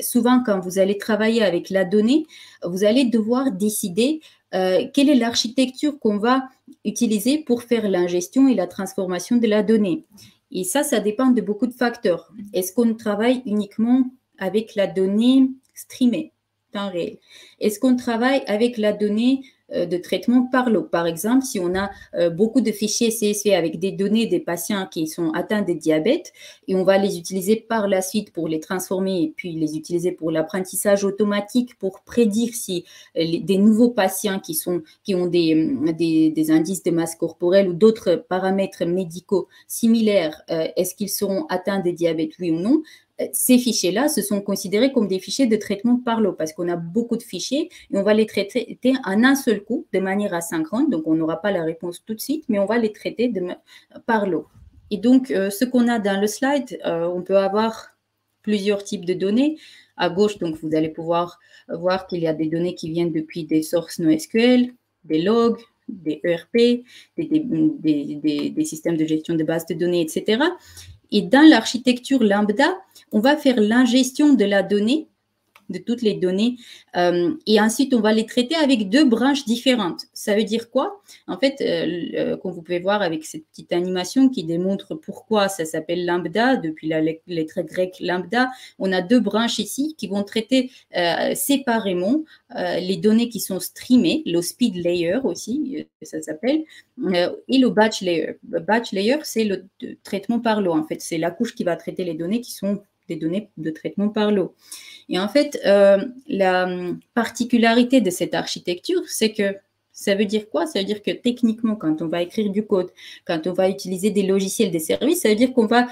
souvent, quand vous allez travailler avec la donnée, vous allez devoir décider quelle est l'architecture qu'on va utiliser pour faire l'ingestion et la transformation de la donnée. Et ça dépend de beaucoup de facteurs. Est-ce qu'on travaille uniquement avec la donnée streamée, temps réel? Est-ce qu'on travaille avec la donnée de traitement par l'eau? Par exemple, si on a beaucoup de fichiers CSV avec des données des patients qui sont atteints de diabète et on va les utiliser par la suite pour les transformer et puis les utiliser pour l'apprentissage automatique pour prédire si des nouveaux patients qui ont des indices de masse corporelle ou d'autres paramètres médicaux similaires, est-ce qu'ils seront atteints de diabète, oui ou non? Ces fichiers-là, se sont considérés comme des fichiers de traitement par l'eau parce qu'on a beaucoup de fichiers et on va les traiter en un seul coup de manière asynchrone. Donc, on n'aura pas la réponse tout de suite, mais on va les traiter par l'eau. Et donc, ce qu'on a dans le slide, on peut avoir plusieurs types de données. À gauche, donc, vous allez pouvoir voir qu'il y a des données qui viennent depuis des sources NoSQL, des logs, des ERP, des systèmes de gestion de bases de données, etc. Et dans l'architecture lambda, on va faire l'ingestion de la donnée, de toutes les données, et ensuite on va les traiter avec deux branches différentes. Ça veut dire quoi? En fait, comme vous pouvez voir avec cette petite animation qui démontre pourquoi ça s'appelle lambda, depuis la lettre grecque lambda, on a deux branches ici qui vont traiter séparément les données qui sont streamées, le speed layer aussi, ça s'appelle, et le batch layer. Le batch layer, c'est le traitement par l'eau, en fait. C'est la couche qui va traiter les données qui sont des données de traitement par l'eau. Et en fait, la particularité de cette architecture, c'est que ça veut dire quoi? Ça veut dire que techniquement, quand on va écrire du code, quand on va utiliser des logiciels, des services, ça veut dire qu'on va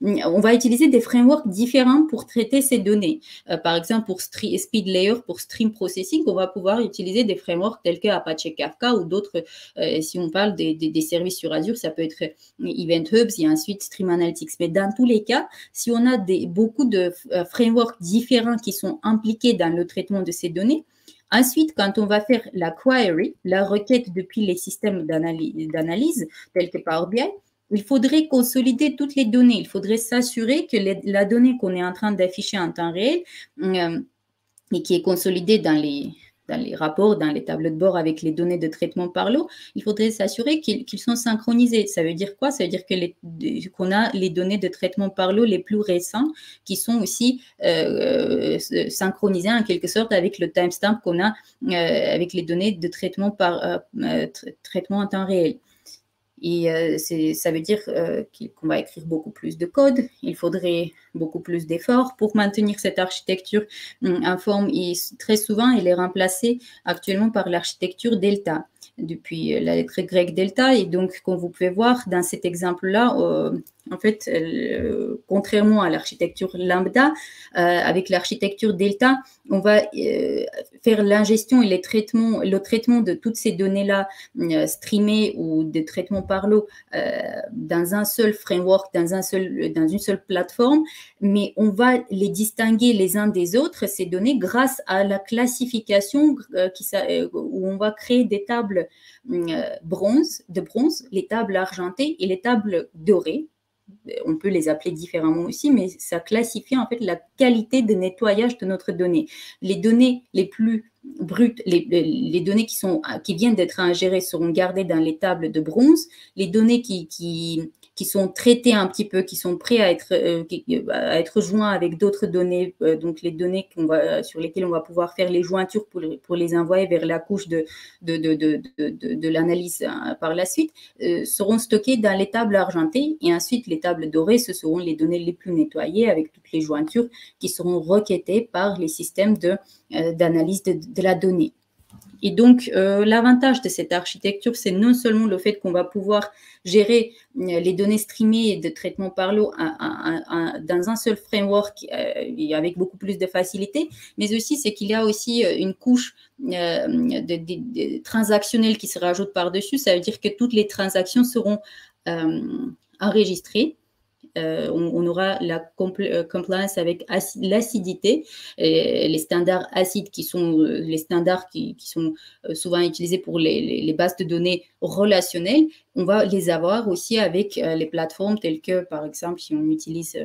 on va utiliser des frameworks différents pour traiter ces données. Par exemple, pour Speed Layer, pour Stream Processing, on va pouvoir utiliser des frameworks tels que Apache Kafka ou d'autres. Si on parle des services sur Azure, ça peut être Event Hubs et ensuite Stream Analytics. Mais dans tous les cas, si on a beaucoup de frameworks différents qui sont impliqués dans le traitement de ces données, Ensuite, quand on va faire la query, la requête depuis les systèmes d'analyse tels que Power BI, il faudrait consolider toutes les données. Il faudrait s'assurer que la donnée qu'on est en train d'afficher en temps réel et qui est consolidée dans les rapports, dans les tableaux de bord avec les données de traitement par l'eau, il faudrait s'assurer qu'ils sont synchronisés. Ça veut dire quoi? Ça veut dire qu'on a les données de traitement par l'eau les plus récents qui sont aussi synchronisées en quelque sorte avec le timestamp qu'on a avec les données de traitement traitement en temps réel. Et ça veut dire qu'on va écrire beaucoup plus de code. Il faudrait beaucoup plus d'efforts pour maintenir cette architecture en forme. Et très souvent, elle est remplacée actuellement par l'architecture Delta, depuis la lettre grecque Delta. Et donc, comme vous pouvez voir dans cet exemple-là, en fait, contrairement à l'architecture Lambda, avec l'architecture Delta, on va faire l'ingestion et le traitement de toutes ces données-là streamées ou de traitement par l'eau dans un seul framework, dans une seule plateforme, mais on va les distinguer les uns des autres, ces données, grâce à la classification où on va créer des tables de bronze, les tables argentées et les tables dorées. On peut les appeler différemment aussi, mais ça classifie en fait la qualité de nettoyage de notre donnée. Les données les plus brutes, les données qui viennent d'être ingérées seront gardées dans les tables de bronze. Les données qui sont traitées un petit peu, qui sont prêtes à être joints avec d'autres données, donc les données sur lesquelles on va pouvoir faire les jointures pour les envoyer vers la couche de l'analyse par la suite, seront stockées dans les tables argentées, et ensuite les tables dorées, ce seront les données les plus nettoyées avec toutes les jointures qui seront requêtées par les systèmes d'analyse de la donnée. Et donc, l'avantage de cette architecture, c'est non seulement le fait qu'on va pouvoir gérer les données streamées de traitement par l'eau dans un seul framework et avec beaucoup plus de facilité, mais aussi c'est qu'il y a aussi une couche transactionnelle qui se rajoute par-dessus. Ça veut dire que toutes les transactions seront enregistrées. On aura la compliance avec l'acidité, les standards acides qui sont les standards qui sont souvent utilisés pour les bases de données relationnelles. On va les avoir aussi avec les plateformes telles que, par exemple, si on utilise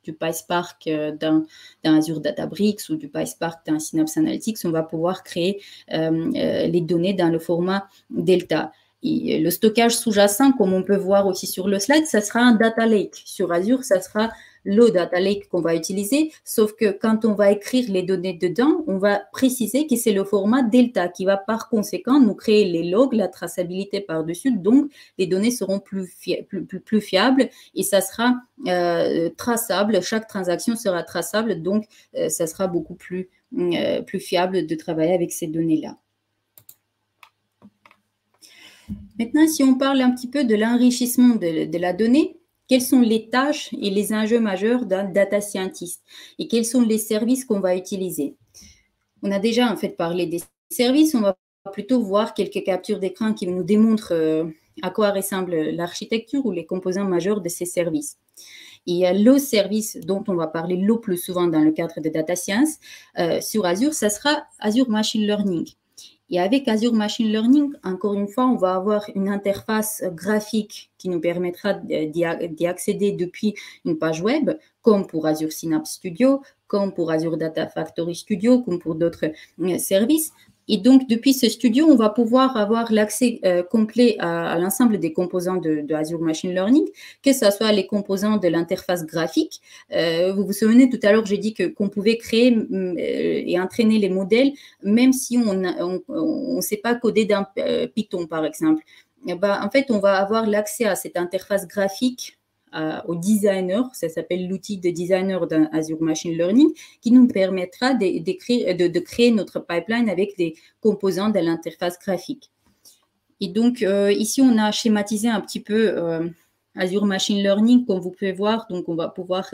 du PySpark dans Azure Databricks ou du PySpark dans Synapse Analytics, on va pouvoir créer les données dans le format Delta. Et le stockage sous-jacent, comme on peut voir aussi sur le slide, ça sera un data lake. Sur Azure, ça sera le data lake qu'on va utiliser, sauf que quand on va écrire les données dedans, on va préciser que c'est le format Delta qui va par conséquent nous créer les logs, la traçabilité par-dessus. Donc, les données seront plus fiables et ça sera traçable. Chaque transaction sera traçable, donc ça sera beaucoup plus fiable de travailler avec ces données-là. Maintenant, si on parle un petit peu de l'enrichissement de la donnée, quelles sont les tâches et les enjeux majeurs d'un data scientist et quels sont les services qu'on va utiliser? On a déjà en fait parlé des services, on va plutôt voir quelques captures d'écran qui nous démontrent à quoi ressemble l'architecture ou les composants majeurs de ces services. Et le service dont on va parler le plus souvent dans le cadre de data science sur Azure, ça sera Azure Machine Learning. Et avec Azure Machine Learning, encore une fois, on va avoir une interface graphique qui nous permettra d'y accéder depuis une page web, comme pour Azure Synapse Studio, comme pour Azure Data Factory Studio, comme pour d'autres services. Et donc, depuis ce studio, on va pouvoir avoir l'accès complet à l'ensemble des composants de Azure Machine Learning, que ce soit les composants de l'interface graphique. Vous vous souvenez, tout à l'heure, j'ai dit qu'on pouvait créer et entraîner les modèles, même si on ne sait pas coder dans Python, par exemple. En fait, on va avoir l'accès à cette interface graphique au designer, ça s'appelle l'outil de designer dans Azure Machine Learning, qui nous permettra de créer notre pipeline avec des composants de l'interface graphique. Et donc, ici, on a schématisé un petit peu Azure Machine Learning, comme vous pouvez voir. Donc, on va pouvoir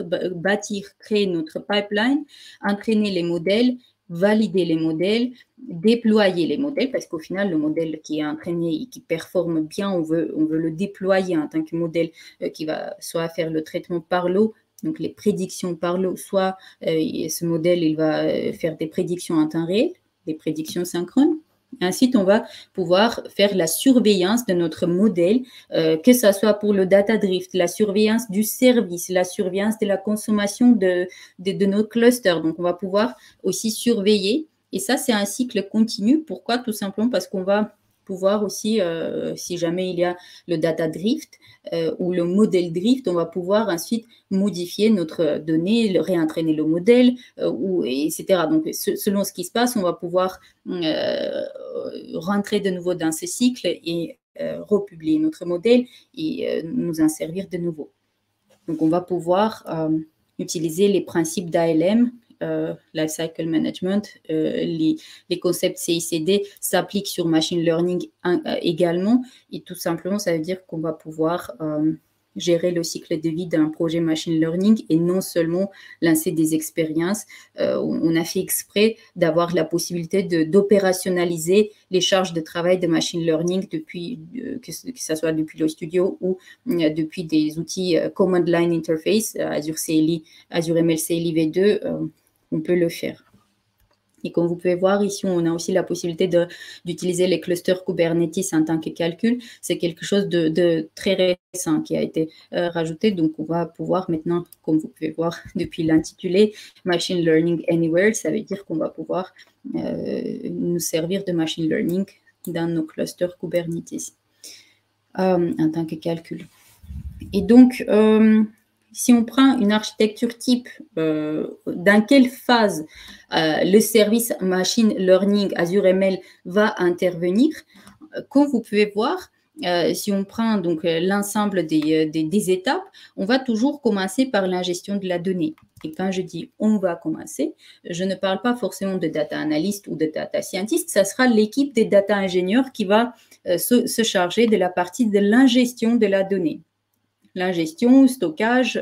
créer notre pipeline, entraîner les modèles, valider les modèles, déployer les modèles, parce qu'au final, le modèle qui est entraîné et qui performe bien, on veut le déployer en tant que modèle qui va soit faire le traitement par l'eau, donc les prédictions par l'eau, soit ce modèle, il va faire des prédictions en temps réel. des prédictions synchrones. Ensuite, on va pouvoir faire la surveillance de notre modèle, que ce soit pour le data drift, la surveillance du service, la surveillance de la consommation de nos clusters. Donc, on va pouvoir aussi surveiller. Et ça, c'est un cycle continu. Pourquoi? Tout simplement parce qu'on va pouvoir aussi, si jamais il y a le data drift ou le modèle drift, on va pouvoir ensuite modifier notre donnée, réentraîner le modèle, etc. Donc, selon ce qui se passe, on va pouvoir rentrer de nouveau dans ce cycle et republier notre modèle et nous en servir de nouveau. Donc, on va pouvoir utiliser les principes d'ALM, Lifecycle Management, les concepts CICD s'appliquent sur Machine Learning également. Et tout simplement, ça veut dire qu'on va pouvoir gérer le cycle de vie d'un projet Machine Learning et non seulement lancer des expériences. On a fait exprès d'avoir la possibilité d'opérationnaliser les charges de travail de Machine Learning depuis, que ce soit depuis le studio ou depuis des outils Command Line Interface, Azure CLI, Azure ML CLI V2, on peut le faire. Et comme vous pouvez voir ici, on a aussi la possibilité d'utiliser les clusters Kubernetes en tant que calcul. C'est quelque chose de très récent qui a été rajouté. Donc, on va pouvoir maintenant, comme vous pouvez voir depuis l'intitulé, Machine Learning Anywhere, ça veut dire qu'on va pouvoir nous servir de Machine Learning dans nos clusters Kubernetes en tant que calcul. Et donc, si on prend une architecture type, dans quelle phase le service Machine Learning Azure ML va intervenir, comme vous pouvez voir, si on prend donc l'ensemble des étapes, on va toujours commencer par l'ingestion de la donnée. Et quand je dis on va commencer, je ne parle pas forcément de data analyst ou de data scientist, ça sera l'équipe des data ingénieurs qui va se charger de la partie de l'ingestion de la donnée. L'ingestion, stockage,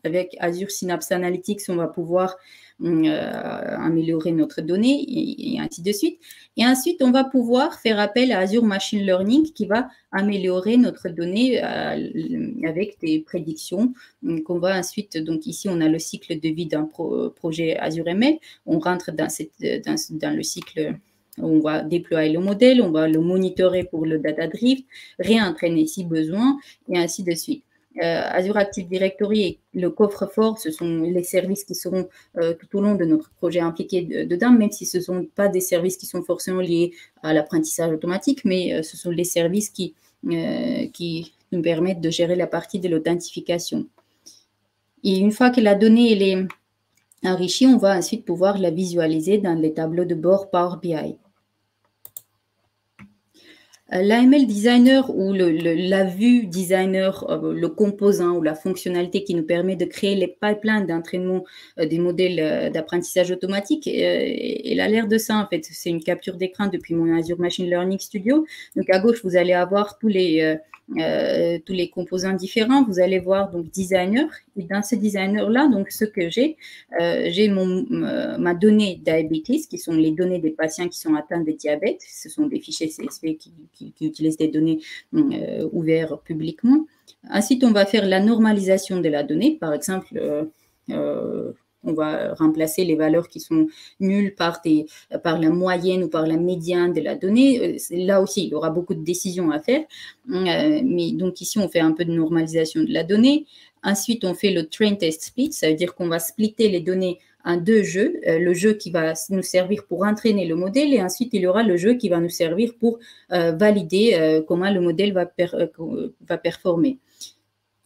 avec Azure Synapse Analytics, on va pouvoir améliorer notre donnée et ainsi de suite. Et ensuite, on va pouvoir faire appel à Azure Machine Learning qui va améliorer notre donnée avec des prédictions qu'on va ensuite, donc ici, on a le cycle de vie d'un projet Azure ML. On rentre dans le cycle. On va déployer le modèle, on va le monitorer pour le data drift, réentraîner si besoin, et ainsi de suite. Azure Active Directory et le coffre-fort, ce sont les services qui seront tout au long de notre projet impliqués dedans, même si ce ne sont pas des services qui sont forcément liés à l'apprentissage automatique, mais ce sont les services qui nous permettent de gérer la partie de l'authentification. Et une fois que la donnée elle est enrichie, on va ensuite pouvoir la visualiser dans les tableaux de bord Power BI. L'AML Designer ou la vue designer, le composant ou la fonctionnalité qui nous permet de créer les pipelines d'entraînement des modèles d'apprentissage automatique, elle a l'air de ça en fait. C'est une capture d'écran depuis mon Azure Machine Learning Studio. Donc à gauche, vous allez avoir tous les composants différents. Vous allez voir donc designer. Et dans ce designer-là, donc ce que j'ai ma donnée diabetes, qui sont les données des patients qui sont atteints de diabète. Ce sont des fichiers CSV qui utilisent des données ouvertes publiquement. Ensuite, on va faire la normalisation de la donnée. Par exemple, on va remplacer les valeurs qui sont nulles par la moyenne ou par la médiane de la donnée. Là aussi, il y aura beaucoup de décisions à faire. Mais donc ici, on fait un peu de normalisation de la donnée. Ensuite, on fait le train test split. Ça veut dire qu'on va splitter les données en deux jeux. Le jeu qui va nous servir pour entraîner le modèle et ensuite, il y aura le jeu qui va nous servir pour valider comment le modèle va performer.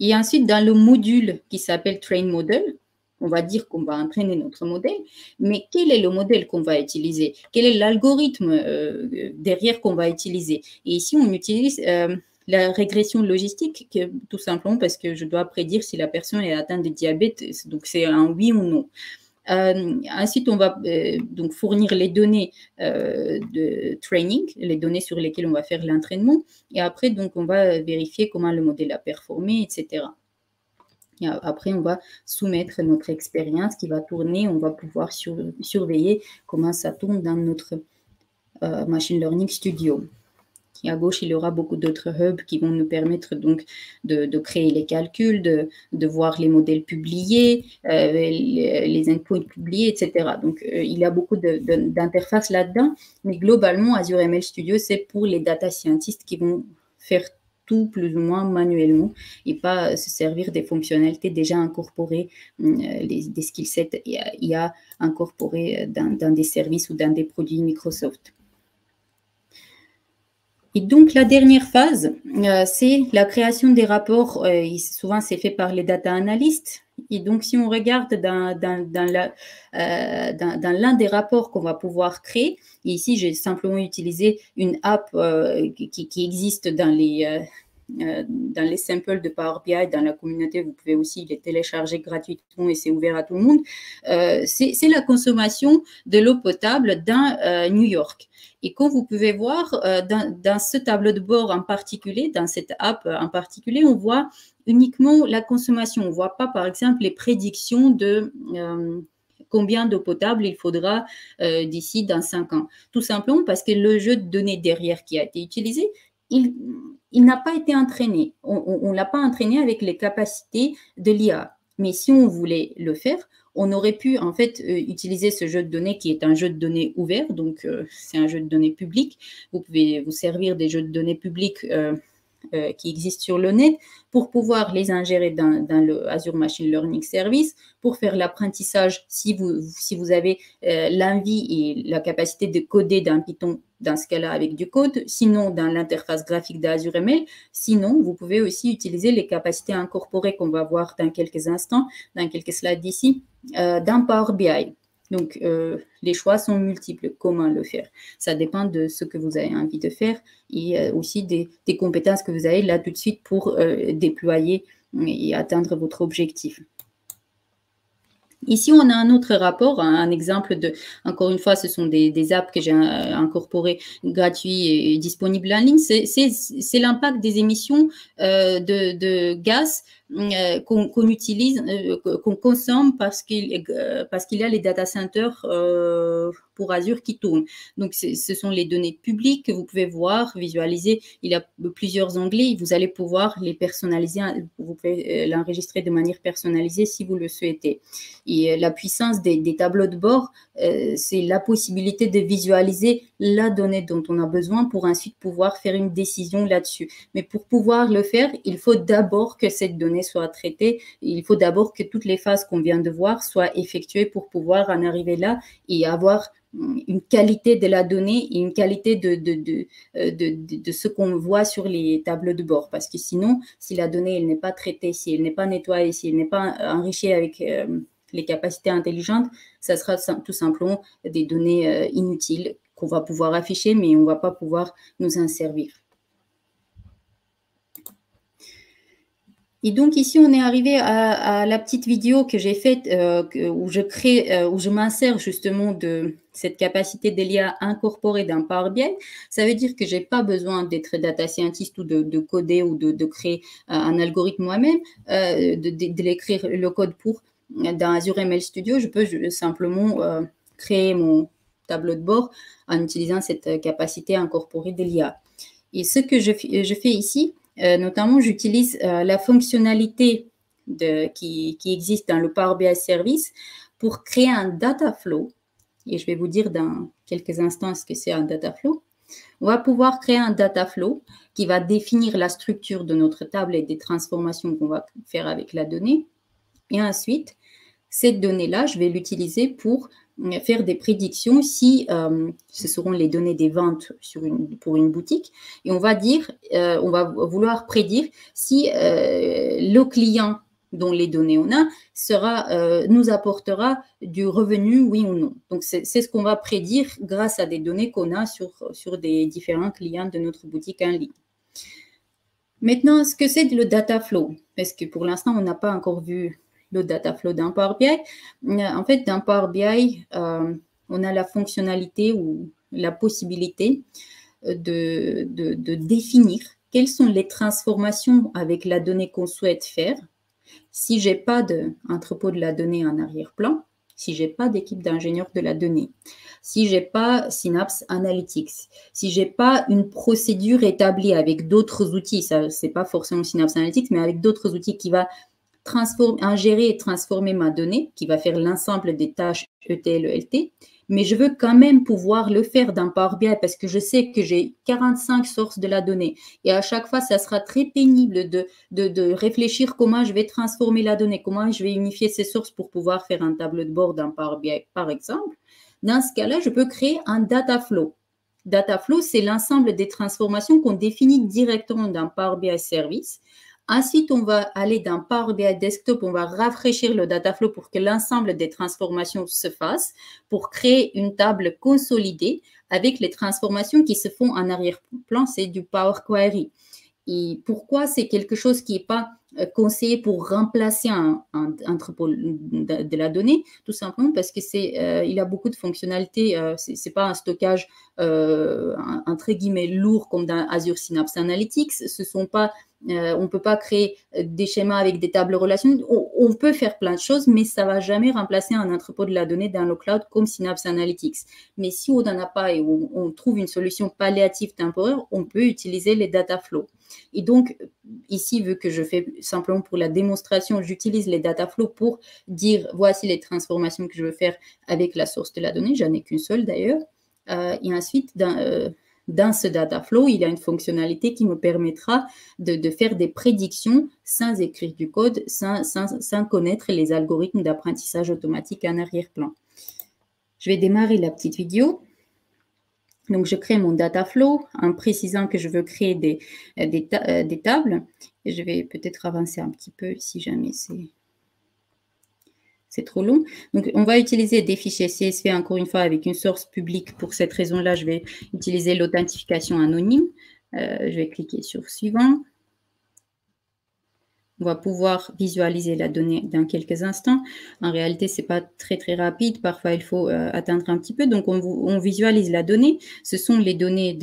Et ensuite, dans le module qui s'appelle Train Model, on va dire qu'on va entraîner notre modèle, mais quel est le modèle qu'on va utiliser? Quel est l'algorithme derrière qu'on va utiliser? Et ici, on utilise la régression logistique, tout simplement parce que je dois prédire si la personne est atteinte de diabète, donc c'est un oui ou non. Ensuite, on va donc fournir les données de training, les données sur lesquelles on va faire l'entraînement, et après, donc, on va vérifier comment le modèle a performé, etc. Et après, on va soumettre notre expérience qui va tourner. On va pouvoir surveiller comment ça tourne dans notre Machine Learning Studio. Et à gauche, il y aura beaucoup d'autres hubs qui vont nous permettre donc de créer les calculs, de voir les modèles publiés, les endpoints publiés, etc. Donc, il y a beaucoup d'interfaces là-dedans. Mais globalement, Azure ML Studio, c'est pour les data scientists qui vont faire tout plus ou moins manuellement et pas se servir des fonctionnalités déjà incorporées, des skill sets IA incorporés dans des services ou dans des produits Microsoft. Et donc, la dernière phase, c'est la création des rapports. Souvent, c'est fait par les data analysts. Et donc, si on regarde dans l'un des rapports qu'on va pouvoir créer, et ici, j'ai simplement utilisé une app qui existe dans les samples de Power BI, dans la communauté, vous pouvez aussi les télécharger gratuitement et c'est ouvert à tout le monde. C'est la consommation de l'eau potable dans New York. Et comme vous pouvez voir, dans ce tableau de bord en particulier, dans cette app en particulier, on voit uniquement la consommation. On ne voit pas, par exemple, les prédictions de combien d'eau potable il faudra d'ici dans 5 ans. Tout simplement parce que le jeu de données derrière qui a été utilisé, il n'a pas été entraîné. On ne l'a pas entraîné avec les capacités de l'IA. Mais si on voulait le faire, on aurait pu en fait utiliser ce jeu de données qui est un jeu de données ouvert, donc c'est un jeu de données public. Vous pouvez vous servir des jeux de données publics qui existent sur le net pour pouvoir les ingérer dans le Azure Machine Learning Service, pour faire l'apprentissage si vous avez l'envie et la capacité de coder dans Python, dans ce cas-là avec du code, sinon dans l'interface graphique d'Azure ML, sinon vous pouvez aussi utiliser les capacités incorporées qu'on va voir dans quelques instants, dans quelques slides d'ici, dans Power BI. Donc, les choix sont multiples. Comment le faire? Ça dépend de ce que vous avez envie de faire et aussi des compétences que vous avez là tout de suite pour déployer et atteindre votre objectif. Ici, on a un autre rapport, un exemple de, encore une fois, ce sont des apps que j'ai incorporées gratuits et disponibles en ligne. C'est l'impact des émissions de gaz qu'on utilise, qu'on consomme parce qu'il y a les data centers pour Azure qui tournent. Donc, ce sont les données publiques que vous pouvez voir, visualiser. Il y a plusieurs onglets. Vous allez pouvoir les personnaliser. Vous pouvez l'enregistrer de manière personnalisée si vous le souhaitez. Et la puissance des tableaux de bord, c'est la possibilité de visualiser la donnée dont on a besoin pour ensuite pouvoir faire une décision là-dessus. Mais pour pouvoir le faire, il faut d'abord que cette donnée soit traitée. Il faut d'abord que toutes les phases qu'on vient de voir soient effectuées pour pouvoir en arriver là et avoir une qualité de la donnée et une qualité de ce qu'on voit sur les tableaux de bord. Parce que sinon, si la donnée elle n'est pas traitée, si elle n'est pas nettoyée, si elle n'est pas enrichie avec les capacités intelligentes, ça sera tout simplement des données inutiles qu'on va pouvoir afficher, mais on ne va pas pouvoir nous en servir. Et donc ici, on est arrivé à la petite vidéo que j'ai faite où je m'insère justement de cette capacité de l'IA incorporée dans Power BI. Ça veut dire que je n'ai pas besoin d'être data scientist ou de coder ou de créer un algorithme moi-même, de l'écrire le code pour. Dans Azure ML Studio, je peux simplement créer mon tableau de bord en utilisant cette capacité incorporée de l'IA. Et ce que je fais ici, notamment, j'utilise la fonctionnalité qui existe dans le Power BI Service pour créer un data flow. Et je vais vous dire dans quelques instants ce que c'est un data flow. On va pouvoir créer un data flow qui va définir la structure de notre table et des transformations qu'on va faire avec la donnée. Et ensuite, cette donnée-là, je vais l'utiliser pour faire des prédictions si ce seront les données des ventes pour une boutique. Et on va vouloir prédire si le client dont les données on a nous apportera du revenu, oui ou non. Donc, c'est ce qu'on va prédire grâce à des données qu'on a sur des différents clients de notre boutique en ligne. Maintenant, ce que c'est le data flow, parce que pour l'instant, on n'a pas encore vu le data flow dans Power BI. En fait, dans Power BI, on a la fonctionnalité ou la possibilité de définir quelles sont les transformations avec la donnée qu'on souhaite faire si je n'ai pas d'entrepôt de la donnée en arrière-plan si je n'ai pas d'équipe d'ingénieurs de la donnée, si je n'ai pas Synapse Analytics, si je n'ai pas une procédure établie avec d'autres outils, ce n'est pas forcément Synapse Analytics, mais avec d'autres outils qui va ingérer et transformer ma donnée, qui va faire l'ensemble des tâches ETL, ELT, mais je veux quand même pouvoir le faire dans Power BI parce que je sais que j'ai 45 sources de la donnée et à chaque fois, ça sera très pénible de réfléchir comment je vais transformer la donnée, comment je vais unifier ces sources pour pouvoir faire un tableau de bord dans Power BI, par exemple. Dans ce cas-là, je peux créer un data flow. Data flow, c'est l'ensemble des transformations qu'on définit directement dans Power BI Service. Ensuite, on va aller dans Power BI Desktop, on va rafraîchir le data flow pour que l'ensemble des transformations se fassent, pour créer une table consolidée avec les transformations qui se font en arrière-plan, c'est du Power Query. Et pourquoi c'est quelque chose qui n'est pas conseillé pour remplacer un entrepôt de la donnée? Tout simplement parce que il a beaucoup de fonctionnalités. C'est pas un stockage entre guillemets lourd comme dans Azure Synapse Analytics. On ne peut pas créer des schémas avec des tables relationnelles. On peut faire plein de choses, mais ça ne va jamais remplacer un entrepôt de la donnée dans le cloud comme Synapse Analytics. Mais si on n'en a pas et on trouve une solution palliative temporaire, on peut utiliser les data flows. Et donc, ici, vu que je fais simplement pour la démonstration, j'utilise les data flows pour dire voici les transformations que je veux faire avec la source de la donnée. J'en ai qu'une seule d'ailleurs. Et ensuite, dans ce data flow, il y a une fonctionnalité qui me permettra de faire des prédictions sans écrire du code, sans connaître les algorithmes d'apprentissage automatique en arrière-plan. Je vais démarrer la petite vidéo. Donc, je crée mon data flow en précisant que je veux créer des tables. Et je vais peut-être avancer un petit peu si jamais c'est trop long. Donc, on va utiliser des fichiers CSV, encore une fois, avec une source publique. Pour cette raison-là, je vais utiliser l'authentification anonyme. Je vais cliquer sur « Suivant ». On va pouvoir visualiser la donnée dans quelques instants. En réalité, ce n'est pas très, très rapide. Parfois, il faut attendre un petit peu. Donc, on visualise la donnée. Ce sont les données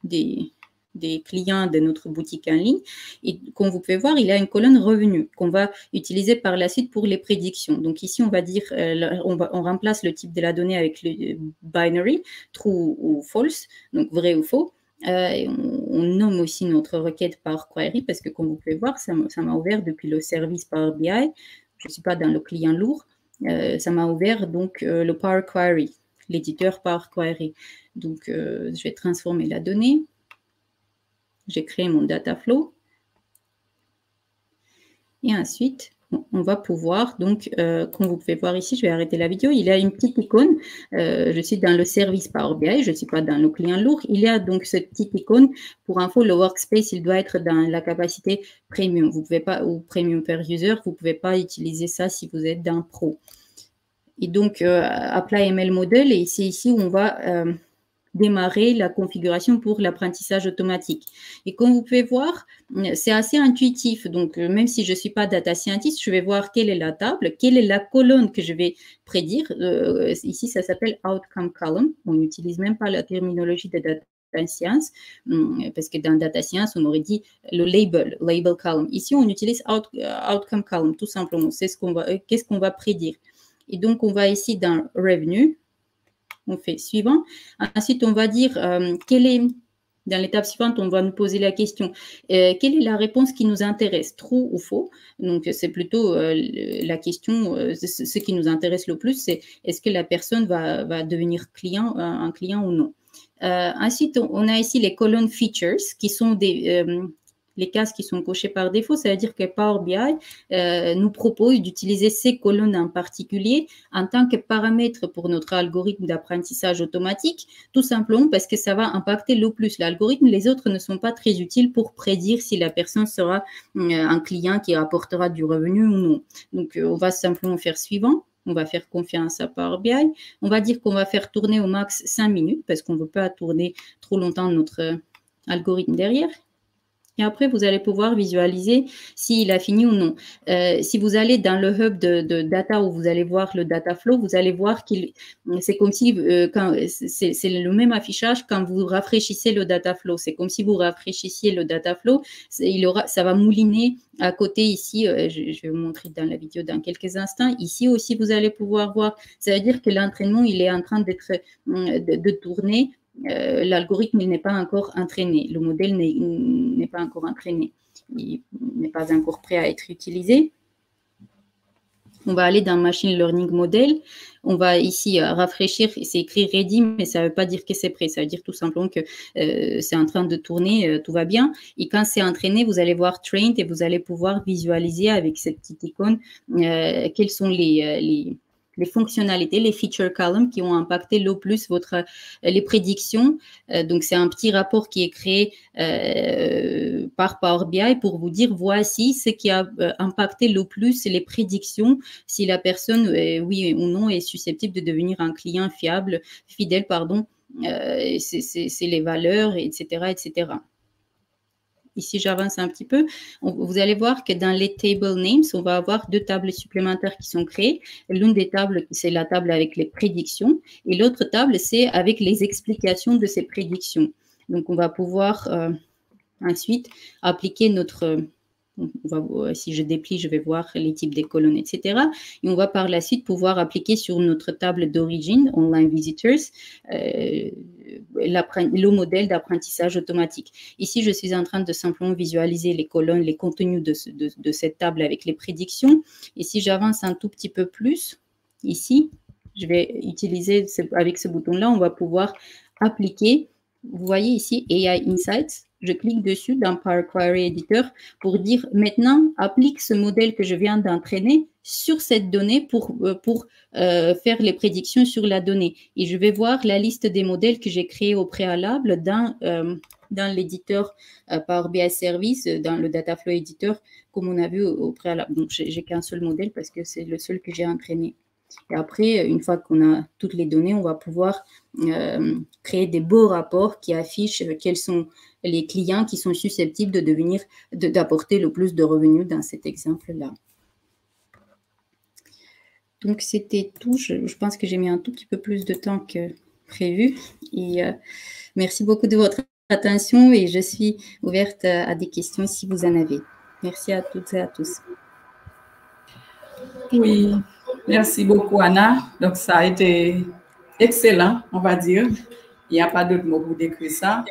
des clients de notre boutique en ligne. Et comme vous pouvez voir, il y a une colonne revenus qu'on va utiliser par la suite pour les prédictions. Donc, ici, on va dire, on remplace le type de la donnée avec le binary, true ou false, donc vrai ou faux. Et on nomme aussi notre requête Power Query parce que, comme vous pouvez voir, ça m'a ouvert depuis le service Power BI. Je ne suis pas dans le client lourd. Ça m'a ouvert donc le Power Query, l'éditeur Power Query. Donc, je vais transformer la donnée. J'ai créé mon data flow. Et ensuite, on va pouvoir, donc, comme vous pouvez voir ici, je vais arrêter la vidéo, il y a une petite icône. Je suis dans le service Power BI, je ne suis pas dans le client lourd. Il y a donc cette petite icône. Pour info, le workspace, il doit être dans la capacité premium. Vous pouvez pas, ou premium per user, vous ne pouvez pas utiliser ça si vous êtes dans Pro. Et donc, Apply ML Model, et c'est ici où on va démarrer la configuration pour l'apprentissage automatique. Et comme vous pouvez voir, c'est assez intuitif. Donc, même si je ne suis pas data scientist, je vais voir quelle est la table, quelle est la colonne que je vais prédire. Ici, ça s'appelle Outcome Column. On n'utilise même pas la terminologie de data science, parce que dans data science, on aurait dit le label column. Ici, on utilise Outcome Column, tout simplement. C'est qu'est-ce qu'on va prédire. Et donc, on va ici dans Revenue. On fait suivant. Ensuite, on va dire dans l'étape suivante, on va nous poser la question quelle est la réponse qui nous intéresse, true ou faux? Donc, c'est plutôt la question, ce qui nous intéresse le plus, c'est est-ce que la personne va devenir un client ou non. Ensuite, on a ici les colonnes features qui sont les cases qui sont cochées par défaut, c'est-à-dire que Power BI nous propose d'utiliser ces colonnes en particulier en tant que paramètre pour notre algorithme d'apprentissage automatique, tout simplement parce que ça va impacter le plus l'algorithme. Les autres ne sont pas très utiles pour prédire si la personne sera un client qui apportera du revenu ou non. Donc, on va simplement faire suivant. On va faire confiance à Power BI. On va dire qu'on va faire tourner au max 5 minutes parce qu'on ne veut pas tourner trop longtemps notre algorithme derrière. Et après, vous allez pouvoir visualiser s'il a fini ou non. Si vous allez dans le hub de data où vous allez voir le data flow, vous allez voir qu'il c'est comme si c'est le même affichage quand vous rafraîchissez le data flow. C'est comme si vous rafraîchissiez le data flow. Ça va mouliner à côté ici. Je vais vous montrer dans la vidéo dans quelques instants. Ici aussi, vous allez pouvoir voir. Ça veut dire que l'entraînement, il est en train de tourner. L'algorithme n'est pas encore entraîné, le modèle n'est pas encore entraîné, il n'est pas encore prêt à être utilisé. On va aller dans Machine Learning Model, on va ici rafraîchir, c'est écrit Ready, mais ça ne veut pas dire que c'est prêt, ça veut dire tout simplement que c'est en train de tourner, tout va bien. Et quand c'est entraîné, vous allez voir Trained et vous allez pouvoir visualiser avec cette petite icône quelles sont les fonctionnalités, les feature columns qui ont impacté le plus les prédictions. Donc, c'est un petit rapport qui est créé par Power BI pour vous dire voici ce qui a impacté le plus les prédictions, si la personne, oui ou non, est susceptible de devenir un client fidèle, pardon. C'est les valeurs, etc., etc. Ici, j'avance un petit peu. Vous allez voir que dans les table names, on va avoir 2 tables supplémentaires qui sont créées. L'une des tables, c'est la table avec les prédictions et l'autre table, c'est avec les explications de ces prédictions. Donc, on va pouvoir ensuite appliquer si je déplie, je vais voir les types des colonnes, etc. Et on va par la suite pouvoir appliquer sur notre table d'origine, Online Visitors, le modèle d'apprentissage automatique. Ici, je suis en train de simplement visualiser les colonnes, les contenus de cette table avec les prédictions. Et si j'avance un tout petit peu plus, ici, je vais utiliser, avec ce bouton-là, on va pouvoir appliquer, vous voyez ici, AI Insights. Je clique dessus dans Power Query Editor pour dire maintenant, applique ce modèle que je viens d'entraîner sur cette donnée pour faire les prédictions sur la donnée. Et je vais voir la liste des modèles que j'ai créés au préalable dans l'éditeur Power BI Service, dans le Dataflow Editor, comme on a vu au préalable. Donc, j'ai qu'un seul modèle parce que c'est le seul que j'ai entraîné. Et après, une fois qu'on a toutes les données, on va pouvoir créer des beaux rapports qui affichent quels sont les clients qui sont susceptibles d'apporter le plus de revenus dans cet exemple-là. Donc, c'était tout. Je pense que j'ai mis un tout petit peu plus de temps que prévu. Et merci beaucoup de votre attention et je suis ouverte à des questions si vous en avez. Merci à toutes et à tous. Oui, merci beaucoup, Anna. Donc, ça a été excellent, on va dire. Il n'y a pas d'autre mot pour décrire ça.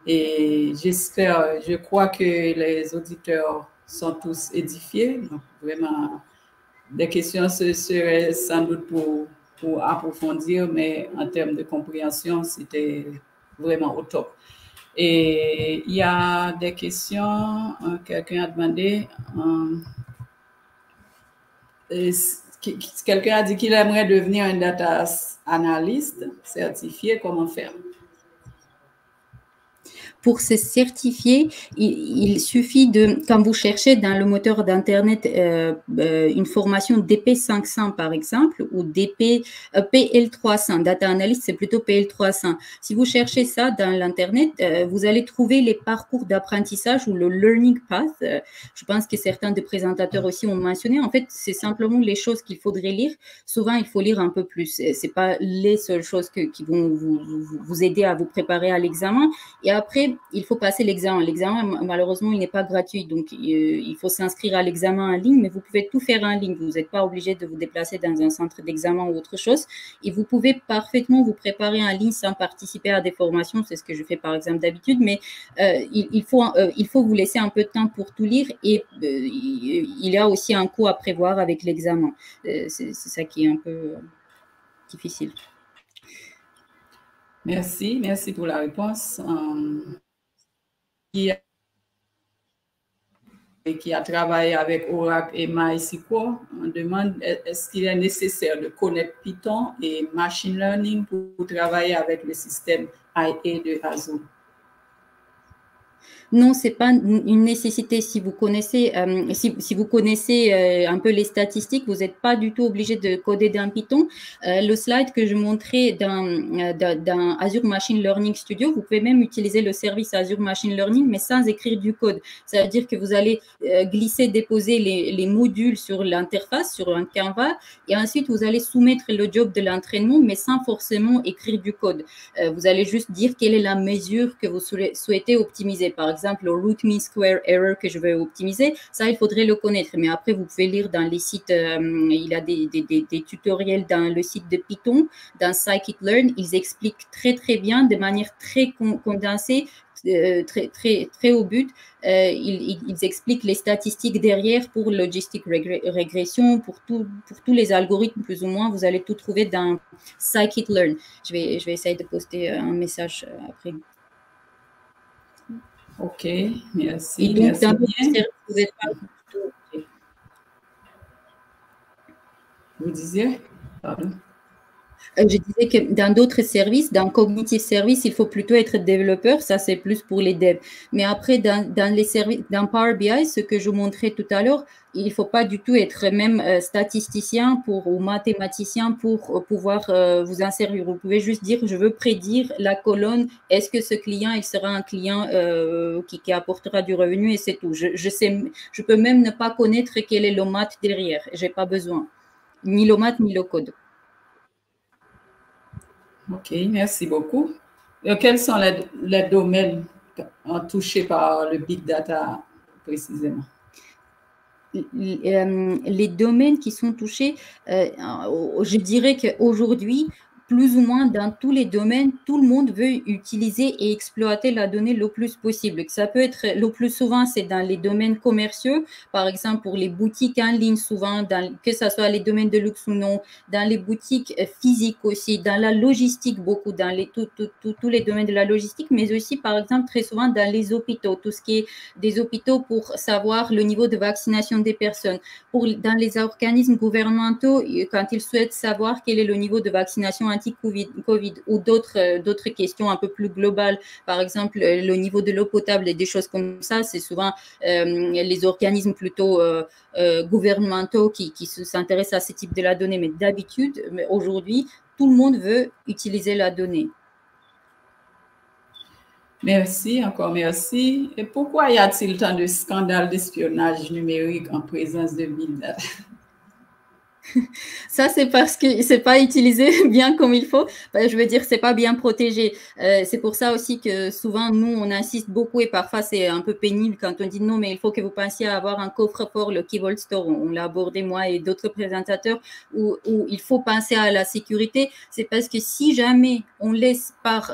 Et je crois que les auditeurs sont tous édifiés. Donc, vraiment, des questions seraient sans doute pour approfondir, mais en termes de compréhension, c'était vraiment au top. Et il y a des questions, quelqu'un a demandé, quelqu'un a dit qu'il aimerait devenir un data analyst certifié, comment faire? Pour se certifier, il suffit quand vous cherchez dans le moteur d'Internet une formation DP500 par exemple, ou PL300, Data Analyst, c'est plutôt PL300. Si vous cherchez ça dans l'Internet, vous allez trouver les parcours d'apprentissage ou le Learning Path. Je pense que certains des présentateurs aussi ont mentionné. En fait, c'est simplement les choses qu'il faudrait lire. Souvent, il faut lire un peu plus. Ce n'est pas les seules choses qui vont vous aider à vous préparer à l'examen. Et après, il faut passer l'examen. L'examen, malheureusement, il n'est pas gratuit. Donc, il faut s'inscrire à l'examen en ligne, mais vous pouvez tout faire en ligne. Vous n'êtes pas obligé de vous déplacer dans un centre d'examen ou autre chose. Et vous pouvez parfaitement vous préparer en ligne sans participer à des formations. C'est ce que je fais, par exemple, d'habitude. Mais il faut vous laisser un peu de temps pour tout lire. Et il y a aussi un coût à prévoir avec l'examen. C'est ça qui est un peu difficile. Merci pour la réponse. Qui a travaillé avec Oracle et MySQL, on demande est-ce qu'il est nécessaire de connaître Python et Machine Learning pour travailler avec le système IA de Azure? Non, c'est pas une nécessité. Si vous connaissez, si vous connaissez un peu les statistiques, vous n'êtes pas du tout obligé de coder dans Python. Le slide que je montrais dans Azure Machine Learning Studio, vous pouvez même utiliser le service Azure Machine Learning, mais sans écrire du code. Ça veut dire que vous allez glisser, déposer les modules sur l'interface, sur un Canva, et ensuite vous allez soumettre le job de l'entraînement, mais sans forcément écrire du code. Vous allez juste dire quelle est la mesure que vous souhaitez optimiser. Par exemple, le root mean square error que je vais optimiser, ça, il faudrait le connaître. Mais après, vous pouvez lire dans les sites, il y a des tutoriels dans le site de Python, dans scikit-learn, ils expliquent très, très bien, de manière très condensée, très au but. Ils expliquent les statistiques derrière pour logistic régression, pour tous les algorithmes, plus ou moins. Vous allez tout trouver dans scikit-learn. Je vais essayer de poster un message après. OK, merci. Et donc, merci dans bien. service, vous n'êtes pas... Okay. Vous disiez? Pardon. Je disais que dans d'autres services, dans Cognitive Service, il faut plutôt être développeur. Ça, c'est plus pour les devs. Mais après, dans les services, dans Power BI, ce que je vous montrais tout à l'heure, il ne faut pas du tout être même statisticien ou mathématicien pour pouvoir vous en servir. Vous pouvez juste dire, je veux prédire la colonne. Est-ce que ce client, il sera un client qui apportera du revenu, et c'est tout. Je peux même ne pas connaître quel est le math derrière. Je n'ai pas besoin. Ni le math, ni le code. OK, merci beaucoup. Quels sont les domaines touchés par le big data précisément? Les domaines qui sont touchés, je dirais qu'aujourd'hui, plus ou moins dans tous les domaines, tout le monde veut utiliser et exploiter la donnée le plus possible. Ça peut être, le plus souvent, c'est dans les domaines commerciaux, par exemple pour les boutiques en ligne, souvent, que ce soit les domaines de luxe ou non, dans les boutiques physiques aussi, dans la logistique, beaucoup, dans tous les domaines de la logistique, mais aussi, par exemple, très souvent dans les hôpitaux, tout ce qui est des hôpitaux pour savoir le niveau de vaccination des personnes. Dans les organismes gouvernementaux, quand ils souhaitent savoir quel est le niveau de vaccination anti-Covid ou d'autres questions un peu plus globales, par exemple le niveau de l'eau potable et des choses comme ça, c'est souvent les organismes plutôt gouvernementaux qui s'intéressent à ce type de la donnée. Mais d'habitude, aujourd'hui, tout le monde veut utiliser la donnée. Merci, encore merci. Et pourquoi y a-t-il tant de scandales d'espionnage numérique en présence de big data? Ça, c'est parce que c'est pas utilisé bien comme il faut. Je veux dire, c'est pas bien protégé. C'est pour ça aussi que souvent, nous, on insiste beaucoup et parfois, c'est un peu pénible quand on dit non, mais il faut que vous pensiez à avoir un coffre-fort, le Key Vault Store. On l'a abordé, moi et d'autres présentateurs, où il faut penser à la sécurité. C'est parce que si jamais on laisse par